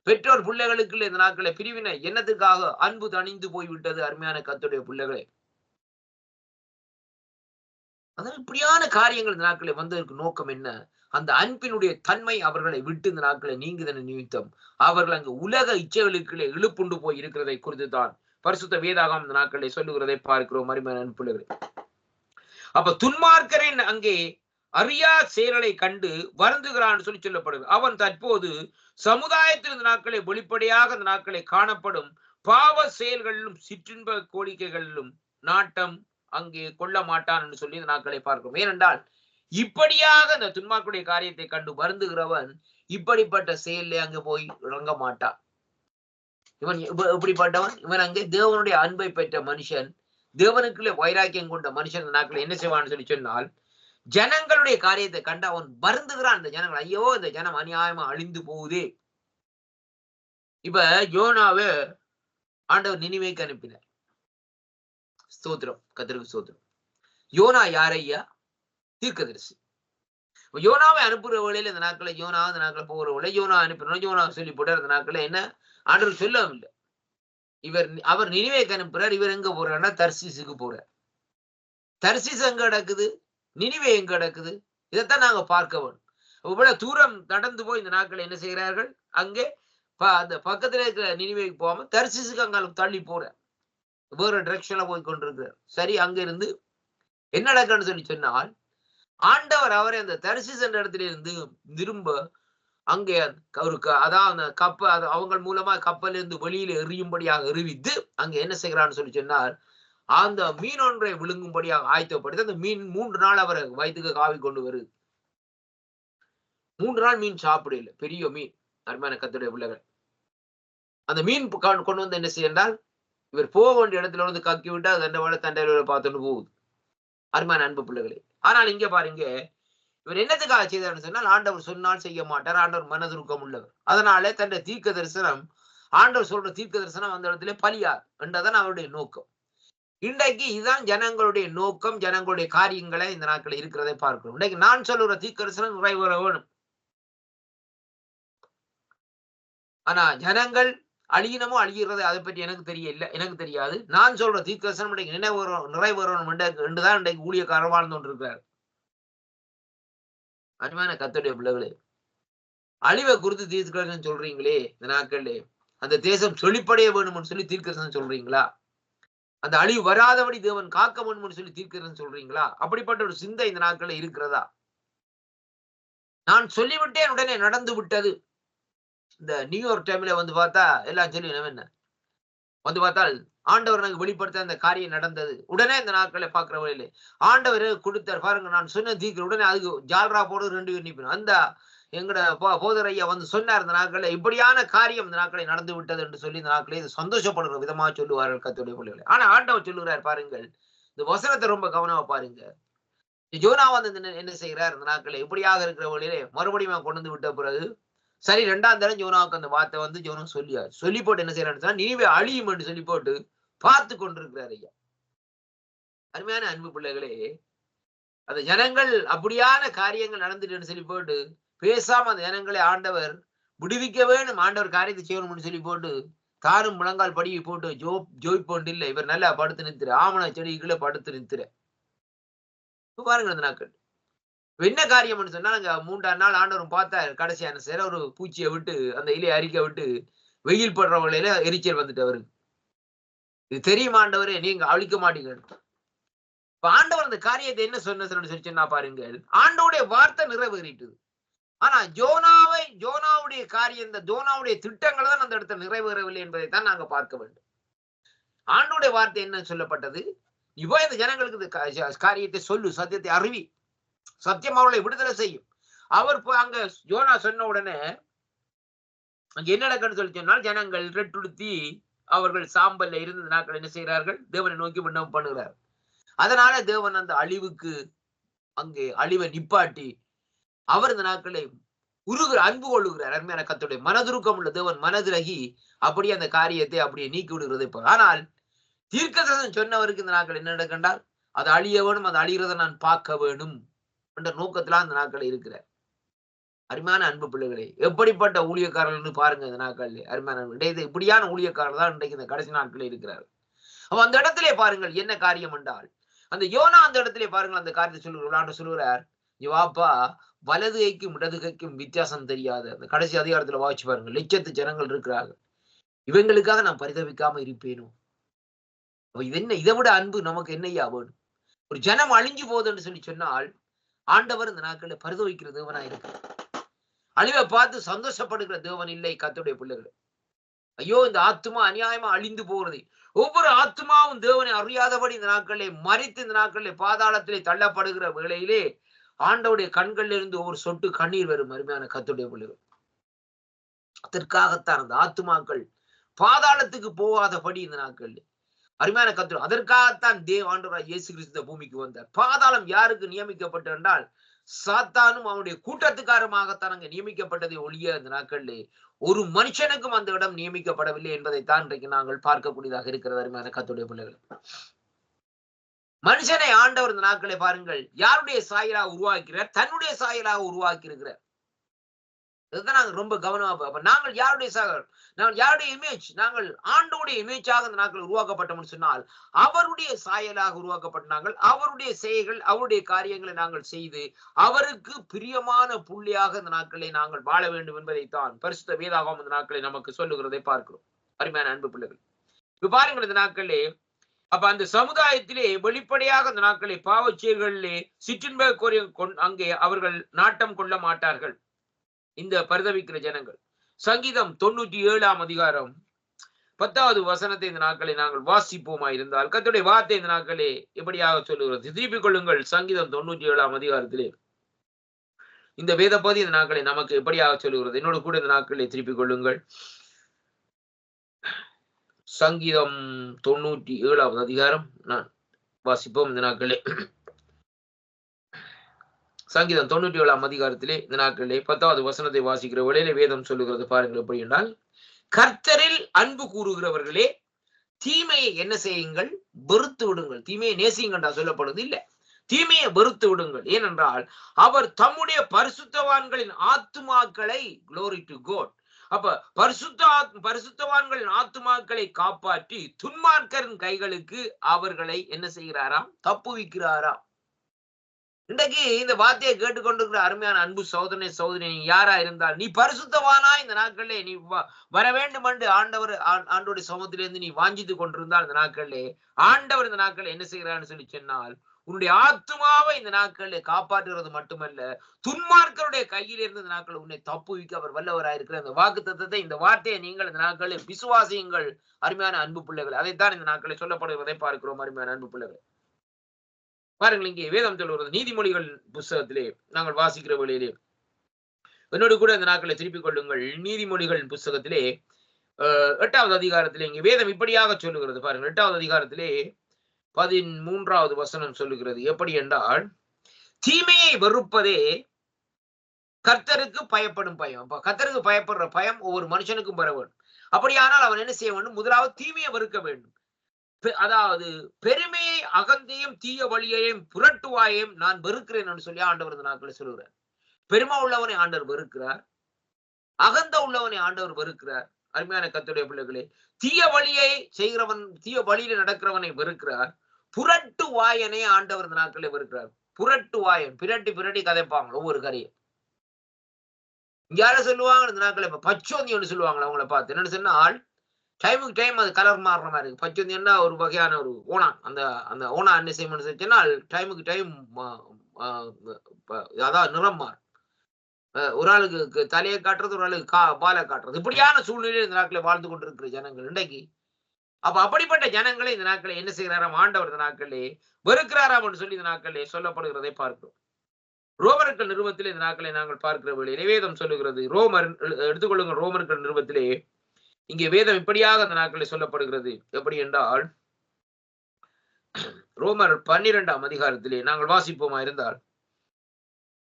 பெற்றோர் பிள்ளைகளுக்குள்ள இந்த நாட்களை பிரிவினை. என்னத்துக்காக அன்பு தணிந்து போய்விட்டது. அருமையான கர்த்தருடைய பிள்ளைகளே, அதான் இப்படியான காரியங்கள் இந்த நாட்களை வந்ததற்கு நோக்கம் என்ன? அந்த அன்பினுடைய தன்மை அவர்களை விட்டு இந்த நாட்களை நீங்குதன நிமித்தம் அவர்கள் அங்கு உலக இச்சைகளுக்குள்ளே இழுப்புண்டு போய் இருக்கிறதை குறித்து தான் பரிசுத்த வேதாகம் இந்த நாட்களை சொல்லுகிறதை பார்க்கிறோம். அருமையான அன்புள்ளவர்களே, அப்ப துன்மார்க்கரின் அங்கே அறியா செயல்களை கண்டு வருந்துகிறான் சொல்லி சொல்லப்படுது. அவன் தற்போது சமுதாயத்தில் இந்த நாட்களை வெளிப்படையாக இந்த நாட்களை காணப்படும் பாவ செயல்களிலும் சிற்றின்ப கோரிக்கைகளிலும் நாட்டம் அங்கே கொள்ள மாட்டான் என்று சொல்லி இந்த நாட்களை பார்க்கிறோம். ஏனென்றால் இப்படியாக இந்த துன்மார்க்குடைய காரியத்தை கண்டு வருந்துகிறவன் இப்படிப்பட்ட செயல்ல அங்க போய் இறங்க மாட்டான். இவன் எப்படிப்பட்டவன்? இவன் அங்கே தேவனுடைய அன்பை பெற்ற மனுஷன், தேவனுக்குள்ளே வைராக்கியம் கொண்ட மனுஷன் இந்த நாட்களை என்ன செய்வான்னு சொல்லி சொன்னால், ஜனங்களுடைய காரியத்தை கண்டு அவன் வருந்துகிறான். இந்த ஜனங்கள், ஐயோ இந்த ஜனம் அநியாயமா அழிந்து போகுதே. இப்ப யோனாவை ஆண்டவர் நினிவேக்கு அனுப்பினார். ஸ்தோத்திரம், கர்த்தருக்கு ஸ்தோத்திரம். யோனா யாரையா? தீர்க்கதரிசி. யோனாவை அனுப்புற வழியில இந்த நாட்களை யோனா இந்த நாட்களை போகிற வழியில யோனா அனுப்பினோம். யோனா சொல்லி போட்டார். இந்த நாட்களை என்ன ஆண்டவர் சொல்லவும் இல்லை. அவர் நினிவேக்கு அனுப்புறார். இவர் எங்க போறாருன்னா தர்சீசுக்கு போறார். தர்சீஸ் எங்க கிடக்குது? நினிவே எங்க கிடக்குது? இதைத்தான் நாங்க பார்க்க வேணும். இவ்வளவு தூரம் நடந்து போய் இந்த நாட்களை என்ன செய்கிறார்கள்? அங்கே அந்த பக்கத்துல இருக்கிற நினிவேக்கு போகாம தர்சீசுக்கு அங்க தள்ளி போற வேற டிரெக்ஷன்ல போய் கொண்டிருக்கிறார். சரி, அங்க இருந்து என்ன நடக்குன்னு சொல்லி சொன்னால், ஆண்டவர் அவரை அந்த தர்சீஸ் என்ற இடத்துல இருந்து திரும்ப அங்கே ஒரு அதாவது கப்பல் அவங்க மூலமா கப்பல் இருந்து வெளியில எறியும்படியாக எறிவித்து அங்க என்ன செய்கிறான்னு சொல்லி சொன்னார், அந்த மீன் ஒன்றை விழுங்கும்படியாக ஆயத்தப்படுத்தி அந்த மீன் 3 நாள் அவரை வயிற்றுக்கு காவி கொண்டு வருது. 3 நாள் மீன் சாப்பிடல. பெரிய மீன். அருமையான கர்த்தருடைய பிள்ளைகள், அந்த மீன் கொண்டு வந்து என்ன செய்யறால், இவர் போக வேண்டிய இடத்துல வந்து கக்கி விட்டு அது தண்டையில பார்த்துட்டு போகுது. அருமையான அன்பு பிள்ளைகளே, ஆனால் இங்க பாருங்க, இவர் என்னத்துக்காக செய்தார்னு சொன்னால், ஆண்டவர் சொன்னால் செய்ய மாட்டார். ஆண்டவர் மனதுருக்கம் உள்ளவர். அதனால தன்னுடைய தீர்க்க தரிசனம், ஆண்டவர் சொல்ற தீர்க்க தரிசனம் அந்த இடத்துல பலியார் என்றதான் அவருடைய நோக்கம். இன்றைக்கு இதுதான் ஜனங்களுடைய நோக்கம். ஜனங்களுடைய காரியங்களை இந்த நாட்கள் இருக்கிறதை பார்க்கிறோம். இன்றைக்கு நான் சொல்லுற தீர்க்க தரிசனம் நிறைவேற வேணும். ஆனா ஜனங்கள் அழியினமோ அழிகிறது அதை பற்றி எனக்கு தெரியல, எனக்கு தெரியாது. நான் சொல்ற தீர்க்கதரிசனம் நிறைவேறணும் என்றுதான் இன்றைக்கு ஊழியக்காரர் வாழ்ந்து கொண்டிருக்கிறார். அருமையான கர்த்தருடைய பிள்ளைகளே, அழிவை குறித்து தீர்க்கதரிசனம் சொல்றீங்களே இந்த நாட்களே, அந்த தேசம் செழிப்படைய வேணும்னு சொல்லி தீர்க்கதரிசனம் சொல்றீங்களா? அந்த அழிவு வராதபடி தேவன் காக்க வேணும்னு சொல்லி தீர்க்கதரிசனம் சொல்றீங்களா? அப்படிப்பட்ட ஒரு சிந்தை இந்த நாட்களே இருக்கிறதா? நான் சொல்லிவிட்டேன் உடனே நடந்து விட்டது. இந்த நியூயார்க் டைம்ல வந்து பார்த்தா எல்லாம் சொல்லி என்ன வந்து பார்த்தால் ஆண்டவர் எனக்கு வெளிப்படுத்த அந்த காரியம் நடந்தது. உடனே இந்த நாட்களை பார்க்கிற வழியில ஆண்டவர் கொடுத்தார். பாருங்க, நான் சொன்ன தீர்க்க உடனே அதுக்கு ஜால்ரா போடு 2 பேர் நிற்கணும். அந்த எங்கட போதர் ஐயா வந்து சொன்னார், இந்த நாட்களில் இப்படியான காரியம் இந்த நாட்களை நடந்து விட்டது என்று சொல்லி இந்த நாட்களை சந்தோஷப்படுற விதமாக சொல்லுவார்கள் கர்த்தருடைய பிள்ளைகளை. ஆனா ஆண்டவர் சொல்லுகிறார் பாருங்கள், இந்த வசனத்தை ரொம்ப கவனமா பாருங்க. யோனா வந்து என்ன செய்கிறார்? இந்த நாட்களை இப்படியாக இருக்கிற வழியிலே மறுபடியும் கொண்டு வந்து விட்ட பிறகு சரி 2ஆம் தரம் யோனாவுக்கு அந்த வார்த்தை வந்து யோனா சொல்லி போட்டு என்ன செய்யறாரு? நினிவே அழியும் என்று சொல்லி போட்டு பார்த்து கொண்டிருக்கிறார் ஐயா. அருமையான அன்பு பிள்ளைகளே, அந்த ஜனங்கள் அப்படியான காரியங்கள் நடந்துட்டு சொல்லி போட்டு பேசாம அந்த ஜனங்களை ஆண்டவர் விடுவிக்க வேணும், ஆண்டவர் காரியத்தை செய்யணும்னு சொல்லி போட்டு தாரும் முழங்கால் படியை போட்டு ஜோய்போண்டு இல்லை, இவர் நல்லா படுத்து நிறுத்துற ஆமண செடிகளை படுத்து நிறுத்துற. பாருங்க அந்த நாட்கள் என்ன காரியம்னு சொன்னா, நாங்க 3ஆம் நாள் ஆண்டவரும் பார்த்தார். கடைசியான சேர ஒரு பூச்சியை விட்டு அந்த இலையை அரிக்க விட்டு வெயில் படுற வழியில எரிச்சல் வந்துட்டு அவருக்கு. இது தெரியுமா ஆண்டவரே, நீங்க அழிக்க மாட்டீங்க. இப்ப ஆண்டவர் அந்த காரியத்தை என்ன சொன்னா பாருங்கள், ஆண்டவருடைய வார்த்தை நிறைவேறிட்டது. ஆனா ஜோனாவுடைய காரியம், இந்த ஜோனாவுடைய திட்டங்கள் தான் அந்த இடத்துல நிறைவேறவில்லை என்பதை தான் நாங்க பார்க்க வேண்டும். ஆண்டவருடைய வார்த்தை என்ன சொல்லப்பட்டது? இவ இந்த ஜனங்களுக்கு காரியத்தை சொல்லு, சத்தியத்தை அறிவி, சத்தியம் அவர்களை விடுதலை செய்யும். அவர் அங்க யோனா சொன்ன உடனே அங்க என்ன நடக்குன்னு சொல்லி சொன்னால், ஜனங்கள் ரெட்டுடுத்தி அவர்கள் சாம்பல்ல இருந்த நாட்கள் என்ன செய்கிறார்கள்? தேவனை நோக்கி விண்ணப்பம் பண்ணுகிறார். அதனால தேவன் அந்த அழிவுக்கு அங்கே அழிவை நிப்பாட்டி அவர் இந்த நாட்களை அன்பு கொள்ளுகிறார். அருமையான கர்த்தருடைய மனதுருக்கம் உள்ள தேவன் மனதிலகி அப்படியே அந்த காரியத்தை அப்படியே நீக்கி விடுகிறதை போல. ஆனால் தீர்க்கதரிசனம் சொன்னவருக்கு இந்த நாட்கள் என்ன நடக்கின்றால் அது அழிய வேணும், அது அழிகிறத நான் பார்க்க வேணும் என்ற நோக்கத்துல அந்த நாட்கள் இருக்கிறார். அருமையான அன்பு பிள்ளைகளே, எப்படிப்பட்ட ஊழியக்காரர்கள் பாருங்க இந்த நாட்கள். அருமையான இப்படியான ஊழியக்காரர்கள் தான் இன்றைக்கு இந்த கடைசி நாட்களில் இருக்கிறார். அப்ப அந்த இடத்திலே பாருங்கள் என்ன காரியம் என்றால், அந்த யோனா அந்த இடத்திலே பாருங்கள் அந்த காரியத்தை சொல்லுகிறார், வாப்பா வலது கைக்கும் இடது கைக்கும் வித்தியாசம் தெரியாத அந்த கடைசி அதிகாரத்துல வாசிச்சு பாருங்க, லட்சத்து ஜனங்கள் இருக்கிறார்கள், இவங்களுக்காக நான் பரிதவிக்காம இருப்பேனோ? இது என்ன, இதை விட அன்பு நமக்கு என்னையா வேணும்? ஒரு ஜனம் அழிஞ்சு போகுதுன்னு சொல்லி சொன்னால் ஆண்டவர் இந்த நாட்கள்ல பரிதவிக்கிற தேவனா இருக்கு. அழிவை பார்த்து சந்தோஷப்படுகிற தேவன் இல்லை கர்த்தருடைய பிள்ளைகள். ஐயோ இந்த ஆத்துமா அநியாயமா அழிந்து போகிறது. ஒவ்வொரு ஆத்துமாவும் தேவனை அறியாதபடி இந்த நாட்களிலே மறித்து இந்த நாட்களிலே பாதாளத்திலே தள்ளப்படுகிற வேளையிலே ஆண்டவருடைய கண்களில் இருந்து ஒவ்வொரு சொட்டு கண்ணீர் வரும். அருமையான கர்த்தருடைய பிள்ளைகள், அதற்காகத்தான் அந்த ஆத்துமாக்கள் பாதாளத்துக்கு போகாதபடி இந்த நாட்களில் அருமையான கர்த்தர், அதற்காகத்தான் ஆண்டவராய் இயேசு கிறிஸ்து பூமிக்கு வந்தார். பாதாளம் யாருக்கு நியமிக்கப்பட்டது என்றால் சாத்தானும் அவனுடைய கூட்டத்துக்காரமாகத்தான் அங்கே நியமிக்கப்பட்டதை ஒழிய இந்த நாட்களிலே ஒரு மனுஷனுக்கும் அந்த இடம் நியமிக்கப்படவில்லை என்பதைத்தான் இன்றைக்கு நாங்கள் பார்க்கக்கூடியதாக இருக்கிறது. அருமையான கர்த்தருடைய பிள்ளைகள், மனுஷனை ஆண்டவர் இந்த நாட்களை பாருங்கள் யாருடைய சாயலாக உருவாக்கிறார்? தன்னுடைய சாயலாக உருவாக்கி இருக்கிறார். இதுதான் நாங்கள் ரொம்ப கவனமா பார்ப்போம். நாங்கள் யாருடைய சாயல், நாங்கள் யாருடைய இமேஜ்? நாங்கள் ஆண்டோடைய இமேஜாக இந்த நாட்கள் உருவாக்கப்பட்டோம்னு சொன்னால் அவருடைய சாயலாக உருவாக்கப்பட்ட நாங்கள் அவருடைய செயல்கள் அவருடைய காரியங்களை நாங்கள் செய்து அவருக்கு பிரியமான புள்ளியாக இந்த நாட்களை நாங்கள் வாழ வேண்டும் என்பதைத்தான் பரிசுத்த வேதாகமம் இந்த நாட்களை நமக்கு சொல்லுகிறதை பார்க்கிறோம். அருமையான அன்பு பிள்ளைகள், இப்ப பாருங்கள் இந்த நாட்களே, அப்ப அந்த சமுதாயத்திலே வெளிப்படையாக இந்த நாட்களை பாவச்செயல்களிலே சிற்றின்ப அங்கே அவர்கள் நாட்டம் கொள்ள மாட்டார்கள் இந்த பரிதவிக்கிற ஜனங்கள். சங்கீதம் 97 அதிகாரம் 10வது வசனத்தை இந்த நாட்களை நாங்கள் வாசிப்போமா இருந்தால் கர்த்தருடைய வார்த்தை இந்த நாட்களே எப்படியாக சொல்லுகிறது? திருப்பிக் கொள்ளுங்கள். சங்கீதம் 97 அதிகாரத்திலே இந்த வேத பகுதி இந்த நாட்களை நமக்கு எப்படியாக சொல்லுகிறது? என்னோட கூட இந்த நாட்களை திருப்பிக் கொள்ளுங்கள். சங்கீதம் 97 அதிகாரம் நான் வாசிப்போம் இந்த நாட்களே. சங்கீதம் 97 அதிகாரத்திலே இந்த நாட்களிலே 10வது வசனத்தை வாசிக்கிற வேளையிலே வேதம் சொல்லுகிறது பாருங்கள் எப்படி என்றால், கர்த்தரில் அன்பு கூறுகிறவர்களே தீமையை என்ன செய்யுங்கள்? வெறுத்து விடுங்கள். தீமையை நேசியுங்கள் சொல்லப்படுவது இல்லை, தீமையை வெறுத்து விடுங்கள். ஏனென்றால் அவர் தம்முடைய பரிசுத்தவான்களின் ஆத்துமாக்களை, glory to God, அப்ப பரிசுத்தவான்களின் ஆத்துமாக்களை காப்பாற்றி துன்மார்க்கரின் கைகளுக்கு அவர்களை என்ன செய்கிறாராம்? தப்புவிக்கிறாராம். இன்றைக்கு இந்த வார்த்தையை கேட்டுக்கொண்டிருக்கிற அருமையான அன்பு சகோதரனே சகோதரி, நீ யாரா இருந்தால் நீ பரிசுத்தவானா இந்த நாட்களிலே நீ வர வேண்டும் என்று ஆண்டோடைய சமூகத்திலிருந்து நீ வாஞ்சித்து கொண்டிருந்தால் இந்த நாட்களிலே ஆண்டவர் இந்த நாட்களில் என்ன செய்கிறான்னு சொல்லி சொன்னால் உன்னுடைய ஆத்மாவை இந்த நாட்களில் காப்பாற்றுகிறது மட்டுமல்ல, துன்மார்க்கருடைய கையில் இருந்து இந்த நாட்கள் உன்னை தப்புவிக்க அவர் வல்லவராயிருக்கிற அந்த வாக்கு தத்தத்தை, இந்த வார்த்தையை நீங்கள் இந்த நாட்களில் விசுவாசியுங்கள் அருமையான அன்பு பிள்ளைகள். அதைத்தான் இந்த நாட்களில் சொல்லப்படுவதை பார்க்கிறோம் அருமையான அன்பு பிள்ளைகள். பாருங்கள், இங்கே வேதம் சொல்லுகிறது நீதிமொழிகள் புஸ்தகத்திலே நாங்கள் வாசிக்கிற வழியிலே என்னோடு கூட இந்த நாட்களை திருப்பிக் கொள்ளுங்கள். நீதிமொழிகள் புஸ்தகத்திலே 8வது அதிகாரத்திலே இங்கே வேதம் இப்படியாக சொல்லுகிறது பாருங்கள். 8வது அதிகாரத்திலே 13வது வசனம் சொல்லுகிறது எப்படி என்றால், தீமையை வெறுப்பதே கர்த்தருக்கு பயப்படும் பயம். அப்ப கர்த்தருக்கு பயப்படுற பயம் ஒவ்வொரு மனுஷனுக்கும் வர வேண்டும். அப்படியானால் அவன் என்ன செய்ய வேண்டும்? முதலாவது தீமையை வெறுக்க வேண்டும். அதாவது பெருமையை அகந்தையும் தீய வழியையும் புரட்டுவாயையும் நான் வெறுக்கிறேன் என்று சொல்லி ஆண்டவர் இந்த நாட்களை சொல்லுகிறார். பெருமை உள்ளவனை ஆண்டவர் வெறுக்கிறார், அகந்த உள்ளவனை ஆண்டவர் வெறுக்கிறார். அருமையான கர்த்தருடைய பிள்ளைகளே, தீய வழியை செய்கிறவன், தீய வழியில நடக்கிறவனை வெறுக்கிறார். புரட்டு வாயனை ஆண்டவர் இந்த நாட்களை வெறுக்கிறார். புரட்டு வாயன் பிரட்டி பிரட்டி கதைப்பாங்க ஒவ்வொரு கரையும். இங்க யார சொல்லுவாங்க இந்த நாட்களை? பச்சோந்தி ஒன்று சொல்லுவாங்களா அவங்கள பார்த்து? என்னன்னு சொன்னால் டைமுக்கு டைம் அது கலர் மாறுற மாதிரி இருக்கு. பச்சோந்தின்னா ஒரு வகையான ஒரு ஓனா, அந்த அந்த ஓனா என்ன செய்யணும்னு சொன்னால் டைமுக்கு டைம் அதாவது நிறம் மாறும். ஒரு ஆளுக்கு தலையை காட்டுறது, ஒரு ஆளுக்கு பாலை காட்டுறது. இப்படியான சூழ்நிலையில் இந்த நாட்களை வாழ்ந்து கொண்டிருக்கிற ஜனங்கள் இன்றைக்கு. அப்ப அப்படிப்பட்ட ஜனங்களை இந்த நாட்களை என்ன செய்கிறாராம்? ஆண்டவர் இந்த நாட்களே வெறுக்கிறாராம் என்று சொல்லி இந்த நாட்களே சொல்லப்படுகிறதை பார்க்கிறோம். ரோமர்கள் நிறுவத்திலே இந்த நாட்களை நாங்கள் பார்க்கிற வேளையிலே வேதம் சொல்லுகிறது. எடுத்துக்கொள்ளுங்கள், ரோமர்கள் நிறுவத்திலே இங்கே வேதம் இப்படியாக அந்த நாட்களில் சொல்லப்படுகிறது. எப்படி என்றால், ரோமர் 12ஆம் அதிகாரத்திலே நாங்கள் வாசிப்போமா இருந்தால்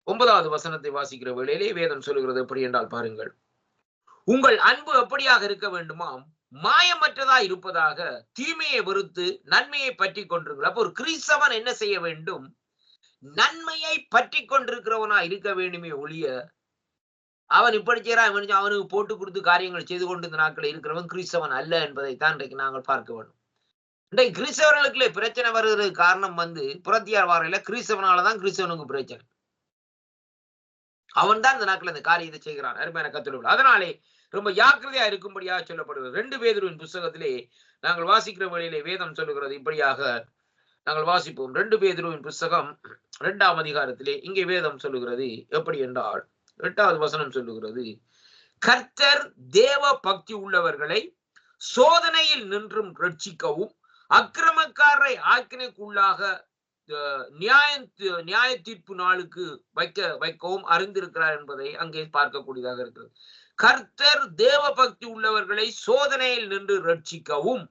9வது வசனத்தை வாசிக்கிற வேளையிலே வேதம் சொல்லுகிறது எப்படி என்றால் பாருங்கள், உங்கள் அன்பு எப்படியாக இருக்க வேண்டுமாம், மாயமற்றதா இருப்பதாக, தீமையை வெறுத்து நன்மையை பற்றி கொண்டிருங்கள். அப்போ ஒரு கிறிஸ்தவன் என்ன செய்ய வேண்டும்? நன்மையை பற்றி கொண்டிருக்கிறவனா இருக்க வேண்டுமே ஒழிய, அவன் இப்படி செய்யறான் அவனுக்கு போட்டு கொடுத்து காரியங்களை செய்து கொண்டு இந்த நாட்கள் இருக்கிறவன் கிறிஸ்தவன் அல்ல என்பதைத்தான் இன்றைக்கு நாங்கள் பார்க்க வேண்டும். இன்றைக்கு கிறிஸ்தவர்களுக்குள்ளே பிரச்சனை வருகிறதுக்கு காரணம் புறத்தியார் வாரையில கிறிஸ்தவனாலதான் கிறிஸ்தவனுக்கு பிரச்சனை. அவன் தான் இந்த நாட்கள் அந்த காரியத்தை செய்கிறான். அருமையான கர்த்தருக்குள். அதனாலே ரொம்ப ஜாக்கிரதையா இருக்கும்படியாக சொல்லப்படுகிறது. 2 பேதுருவின் புஸ்தகத்திலே நாங்கள் வாசிக்கிற வழியிலே வேதம் சொல்லுகிறது இப்படியாக நாங்கள் வாசிப்போம். 2 பேதுருவின் புஸ்தகம் 2ஆம் அதிகாரத்திலே இங்கே வேதம் சொல்லுகிறது எப்படி என்றால் 8வது வசனம் சொல்லுகிறது, கர்த்தர் தேவ பக்தி உள்ளவர்களை சோதனையில் நின்றும் ரட்சிக்கவும் அக்கிரமக்காரரை ஆக்கினைக்குள்ளாக நியாய தீர்ப்பு நாளுக்கு வைக்கவும் அறிந்திருக்கிறார் என்பதை அங்கே பார்க்கக்கூடியதாக இருக்கிறது. கர்த்தர் தேவ பக்தி உள்ளவர்களை சோதனையில் நின்று ரட்சிக்கவும்.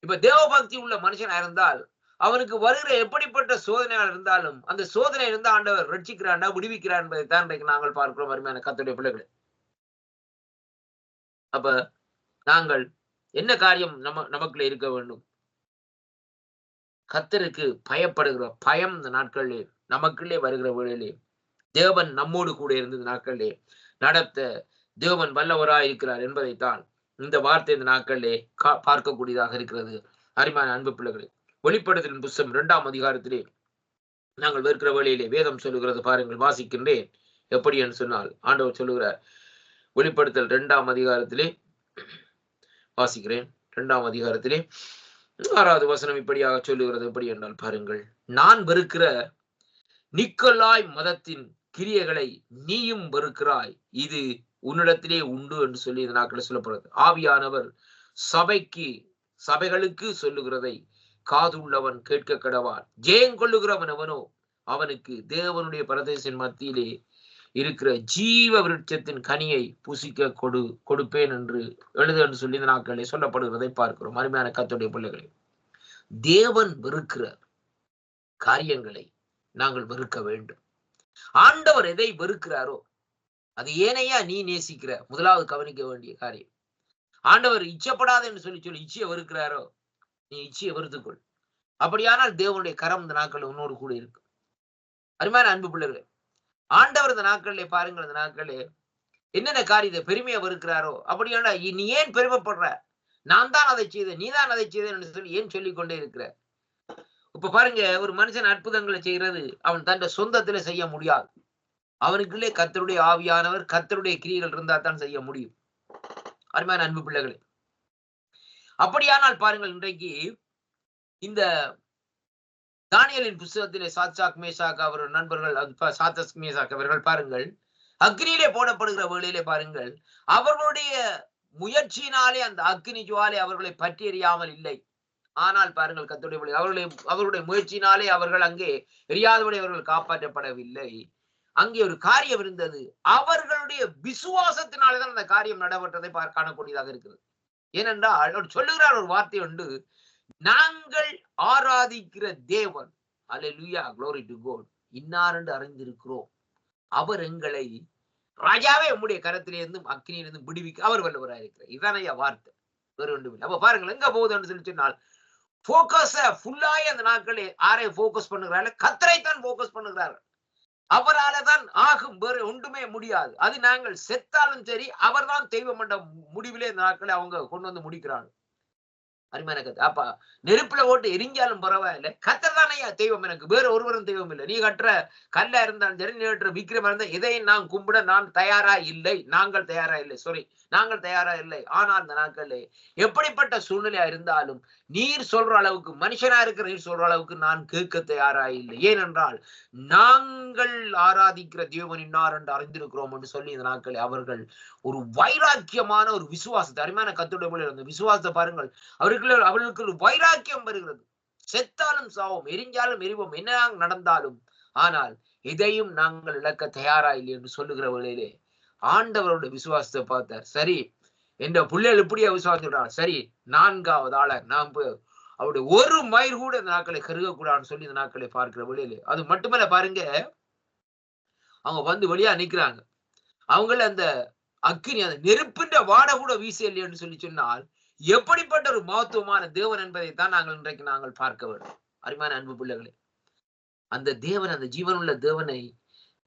இப்ப தேவ பக்தி உள்ள மனுஷனா இருந்தால் அவனுக்கு வருகிற எப்படிப்பட்ட சோதனைகள் இருந்தாலும் அந்த சோதனை இருந்து ஆண்டவர் ரட்சிக்கிறாண்டா விடுவிக்கிறார் என்பதை தான் இன்றைக்கு நாங்கள் பார்க்கிறோம். அருமையான கர்த்தருடைய பிள்ளைகளே, அப்ப நாங்கள் என்ன காரியம் நமக்குள்ள இருக்க வேண்டும்? கர்த்தருக்கு பயப்படுகிற பயம் இந்த நாட்களிலே நமக்குள்ளே வருகிற வேளையிலே தேவன் நம்மோடு கூட இருந்த நாட்களிலே நடத்த தேவன் வல்லவராய் இருக்கிறார் என்பதைத்தான் இந்த வார்த்தை இந்த நாட்களிலே பார்க்கக்கூடியதாக இருக்கிறது. அருமையான அன்பு பிள்ளைகளே, வெளிப்படுத்தலின் புஸ்தகம் 2ஆம் அதிகாரத்திலே நாங்கள் இருக்கிற வேளையிலே வேதம் சொல்லுகிறது பாருங்கள், வாசிக்கின்றேன். எப்படி என்று சொன்னால் ஆண்டவர் சொல்லுகிறார், வெளிப்படுத்தல் 2ஆம் அதிகாரத்திலே வாசிக்கிறேன். 2ஆம் அதிகாரத்திலே 6வது வசனம் இப்படியாக சொல்லுகிறது எப்படி என்றால் பாருங்கள், நான் வெறுக்கிற நிக்கோலாய் மதத்தின் கிரியைகளை நீயும் வெறுக்கிறாய், இது உன்னிடத்திலே உண்டு என்று சொல்லி இந்த நாட்களில் சொல்லப்படுறது. ஆவியானவர் சபைகளுக்கு சொல்லுகிறதை காதுள்ளவன் கேட்க கடவான். ஜெயம் கொள்ளுகிறவன் அவனோ அவனுக்கு தேவனுடைய பரதேசின் மத்தியிலே இருக்கிற ஜீவ விருட்சத்தின் கனியை புசிக்க கொடுப்பேன் என்று என்று சொல்லி இந்த நாட்களிலே சொல்லப்படுகிறதை பார்க்கிறோம். அருமையான கர்த்தருடைய பிள்ளைகளே, தேவன் வெறுக்கிற காரியங்களை நாங்கள் வெறுக்க வேண்டும். ஆண்டவர் எதை வெறுக்கிறாரோ அது ஏனையா நீ நேசிக்கிற முதலாவது கவனிக்க வேண்டிய காரியம். ஆண்டவர் இச்சப்படாது என்று சொல்லி இச்சையை வெறுக்கிறாரோ நீ இச்சையை வெறுத்துக்கொள். அப்படியானால் தேவனுடைய கரம் இந்த நாட்கள் உன்னோடு கூட இருக்கு. அருமையான அன்பு பிள்ளைகளே, ஆண்டவர் இந்த நாட்களிலே பாருங்கள், இந்த நாட்களே என்னென்ன காரியத்தை பெருமையை வெறுக்கிறாரோ அப்படியானா நீ ஏன் பெருமைப்படுற? நான் தான் அதை செய்தேன், நீதான் அதை செய்தேன் என்று சொல்லி ஏன் சொல்லிக் கொண்டே இருக்கிற? இப்ப பாருங்க, ஒரு மனுஷன் அற்புதங்களை செய்கிறது அவன் தன் சொந்தத்துல செய்ய முடியாது. அவனுக்குள்ளே கர்த்தருடைய ஆவியானவர் கர்த்தருடைய கிரியைகள் இருந்தா தான் செய்ய முடியும். அருமையான அன்பு பிள்ளைகளே, அப்படியானால் பாருங்கள், இன்றைக்கு இந்த தானியேலின் புஸ்தகத்திலே சாத்சாக் மேஷாக் அவர் நண்பர்கள் சாத்சாக் மேஷாக் அவர்கள் பாருங்கள் அக்னியிலே போடப்படுகிற வேளையிலே பாருங்கள் அவர்களுடைய முயற்சியினாலே அந்த அக்னி ஜுவாலை அவர்களை பற்றி எறியாமல் இல்லை. ஆனால் பாருங்கள் கர்த்தருடைய அவர்களுடைய முயற்சியினாலே அவர்கள் அங்கே எரியாதபடி அவர்கள் காப்பாற்றப்படவில்லை. அங்கே ஒரு காரியம் இருந்தது. அவர்களுடைய விசுவாசத்தினாலேதான் அந்த காரியம் நடைபெற்றதை காணக்கூடியதாக இருக்கிறது. ஏனென்றால் அவர் சொல்லுகிறார் ஒரு வார்த்தை உண்டு, நாங்கள் ஆராதிக்கிற தேவன், அல்லேலூயா, glory to God, இன்னார் என்று அறிந்திருக்கிறோம். அவர் எங்களை ராஜாவே உம்முடைய கரத்திலிருந்து அக்னியிலிருந்து விடுவிக்க அவர் வல்லவராக இருக்கிறார். இதானையா வார்த்தை, வேறு ஒன்றும் இல்லை. அப்ப பாருங்கள் எங்க போகுதுன்னு சொல்லி சொன்னால் போக்கஸ ஃபுல்லாய் அந்த நாட்களே ஆரை போக்கஸ் பண்ணுகிறார்கள், கர்த்தரை தான் போக்கஸ் பண்ணுகிறார்கள். அவரால தான் ஆகும், வேறு ஒன்றுமே முடியாது. அது நாங்கள் செத்தாலும் சரி அவர் தான் தெய்வம் என்ற முடிவிலே இந்த நாட்களை அவங்க கொண்டு வந்து முடிக்கிறாங்க. அருமையான கத்தை, அப்பா நெருப்புல ஓட்டு எரிஞ்சாலும் பரவாயில்ல, கர்த்தர் தானையா தெய்வம், எனக்கு வேற ஒருவரும் தெய்வம் இல்லை. நீ கட்டுற கல்லா இருந்தாலும் சரி, நீ கட்டுற விக்கிரமா இருந்தா இதையும் நான் கும்பிட நான் தயாரா இல்லை, நாங்கள் தயாரா இல்லை, நாங்கள் தயாரா இல்லை. ஆனால் இந்த நாட்களே எப்படிப்பட்ட சூழ்நிலையா இருந்தாலும் நீர் சொல்ற அளவுக்கு, மனுஷனா இருக்கிற நீர் சொல்ற அளவுக்கு நான் கேட்க தயாரா இல்லை. ஏனென்றால் நாங்கள் ஆராதிக்கிற தேவன் இன்னார் என்று அறிந்திருக்கிறோம் என்று சொல்லி இந்த நாட்களே அவர்கள் ஒரு வைராக்கியமான ஒரு விசுவாசத்தை, அருமையான கர்த்தருடைய அந்த விசுவாசத்தை பாருங்கள், அவர்களுக்கு ஒரு வைராக்கியம் வருகிறது. செத்தாலும் சாவோம், எரிஞ்சாலும் எரிவோம், என்ன நடந்தாலும், ஆனால் இதையும் நாங்கள் இழக்க தயாரா இல்லை என்று சொல்லுகிற வேளையிலே ஆண்டவருடைய விசுவாசத்தை பார்த்தார். சரி, என்ற பிள்ளைகள் இப்படியா விசுவாசிக்கிறார், சரி 4வது ஆள நாம் அவருடைய ஒரு மயிர் கூட இந்த நாட்களை கருகக்கூடாதுன்னு சொல்லி இந்த நாட்களை பார்க்கிற வேளையிலே, அது மட்டுமல்ல பாருங்க, அவங்க வந்து வெளியா நிக்கிறாங்க. அவங்கள அந்த அக்கினி, அந்த நெருப்பின்ற வாட கூட வீச இல்லைன்னு சொன்னால் எப்படிப்பட்ட ஒரு மகத்துவமான தேவன் என்பதைத்தான் இன்றைக்கு நாங்கள் பார்க்க வேண்டும். அருமையான அன்பு பிள்ளைகளே, அந்த தேவன், அந்த ஜீவனுள்ள தேவனை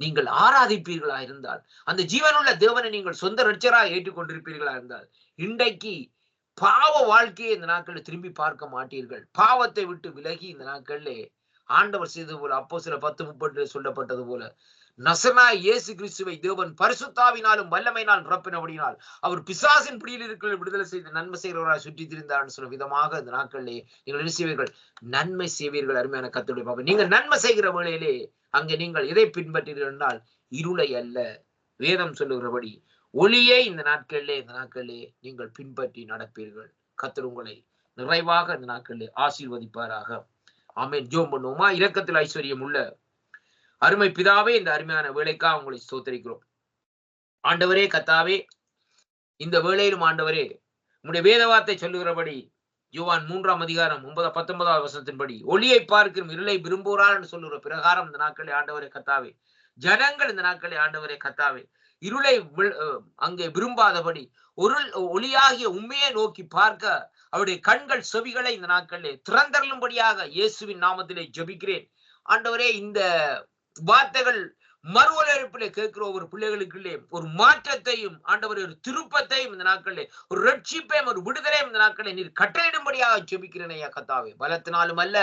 நீங்கள் ஆராதிப்பீர்களா இருந்தால், அந்த ஜீவனுள்ள தேவனை நீங்கள் சொந்த இரட்சகராக ஏற்றுக்கொண்டிருப்பீர்களா இருந்தால், இன்றைக்கு பாவ வாழ்க்கையை இந்த நாட்களில் திரும்பி பார்க்க மாட்டீர்கள். பாவத்தை விட்டு விலகி இந்த நாட்களிலே ஆண்டவர் செய்தது போல, அப்போஸ்தலர் 10:30 சொல்லப்பட்டது போல, நசனாய் இயேசு கிறிஸ்துவை தேவன் பரிசுத்தாவினாலும் வல்லமையினால் நிரப்பினபடியினால் அவர் பிசாசின் பிடியில் இருக்கிற விடுதலை செய்து நன்மை செய்கிறவராய் சுற்றி திரிந்தார்னு சொல்ல விதமாக இந்த நாட்களிலே நீங்கள் என்ன செய்வீர்கள்? நன்மை செய்வீர்கள். அருமையான கர்த்தருடைய பாவம், நீங்கள் நன்மை செய்கிற வேளையிலே அங்கே நீங்கள் எதை பின்பற்றீர்கள் என்றால் இருளை அல்ல, வேதம் சொல்லுகிறபடி ஒளியை இந்த நாட்களிலே நீங்கள் பின்பற்றி நடப்பீர்கள். கர்த்தர் உங்களை நிறைவாக இந்த நாட்களிலே ஆசீர்வதிப்பாராக. ஆமென். ஜெபம் பண்ணுவோமா? இரக்கத்தில் ஐஸ்வர்யம் உள்ள அருமை பிதாவே, இந்த அருமையான வேலைக்காக உங்களை ஸ்தோத்திரிக்கிறோம். ஆண்டவரே, கர்த்தாவே, இந்த வேளையிலும் ஆண்டவரே உம்முடைய வேத வார்த்தை சொல்லுகிறபடி யோவான் 3:19 ஒளியை பார்க்கும் இருளை விரும்புகிறார் என்று சொல்லுகிற பிரகாரம் இந்த நாட்களே ஆண்டவரே கர்த்தாவே, ஜனங்கள் இந்த நாட்களே ஆண்டவரே கர்த்தாவே இருளை அங்கே விரும்பாதபடி ஒளியாகிய உண்மையை நோக்கி பார்க்க அவருடைய கண்கள் செவிகளை இந்த நாட்களிலே திறந்தருளும்படியாக இயேசுவின் நாமத்திலே ஜெபிக்கிறேன். ஆண்டவரே, இந்த வார்த்தைகள் மறுவலிப்பிலே கேட்கிற ஒரு பிள்ளைகளுக்குள்ளே ஒரு மாற்றத்தையும் ஆண்டவரே ஒரு திருப்பத்தையும் இந்த நாட்களிலே ஒரு ரட்சிப்பையும் ஒரு விடுதலையும் இந்த நாட்களை நீர் கட்டளையிடும்படியாக ஜெபிக்கிறேன் ஐயா கர்த்தாவே. பலத்தினாலும் அல்ல,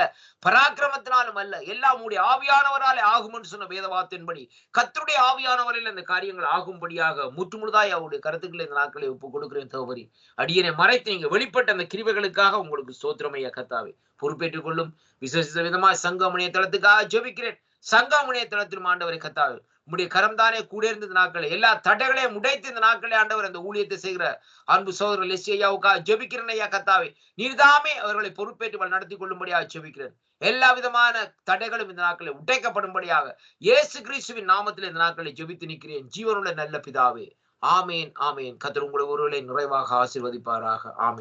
பராக்கிரமத்தினாலும் அல்ல, எல்லாம் உடைய ஆவியானவராலே ஆகும் என்று சொன்ன வேத வார்த்தையின்படி கர்த்தருடைய ஆவியானவரில் அந்த காரியங்கள் ஆகும்படியாக முற்றுமுழுதாய் அவருடைய கருத்துக்களை இந்த நாட்களை ஒப்புக் கொடுக்கிறேன். தகவரி அடியனை மறைத்து நீங்க வெளிப்பட்ட அந்த கிருபைகளுக்காக உங்களுக்கு ஸ்தோத்திரம் ஐயா கர்த்தாவே. பொறுப்பேற்றுக் கொள்ளும். விசேஷ விதமாய் சங்கமணிய தளத்துக்காக ஜெபிக்கிறேன். சங்கமணிய தளத்திலும் ஆண்டவரை கர்த்தாவே உம்முடைய கரம் தானே கூட இருந்த நாட்களை எல்லா தடைகளையும் உடைத்து இந்த நாட்களே ஆண்டவர் அந்த ஊழியத்தை செய்கிற அன்பு சகோதரர் லெஸ்லி ஐயாவுக்காக ஜெபிக்கிறேன் ஐயா கர்த்தாவே. நீர்தாமே அவர்களை பொறுப்பேற்று நடத்தி கொள்ளும்படியாக ஜெபிக்கிறேன். எல்லா விதமான தடைகளும் இந்த நாட்களை உடைக்கப்படும்படியாக இயேசு கிறிஸ்துவின் நாமத்தில் இந்த நாட்களை ஜெபித்து நிற்கிறேன். ஜீவனுள்ள நல்ல பிதாவே, ஆமேன் ஆமேன். கர்த்தர் உங்களை ஒருவரை நிறைவாக ஆசீர்வதிப்பாராக. ஆமேன்.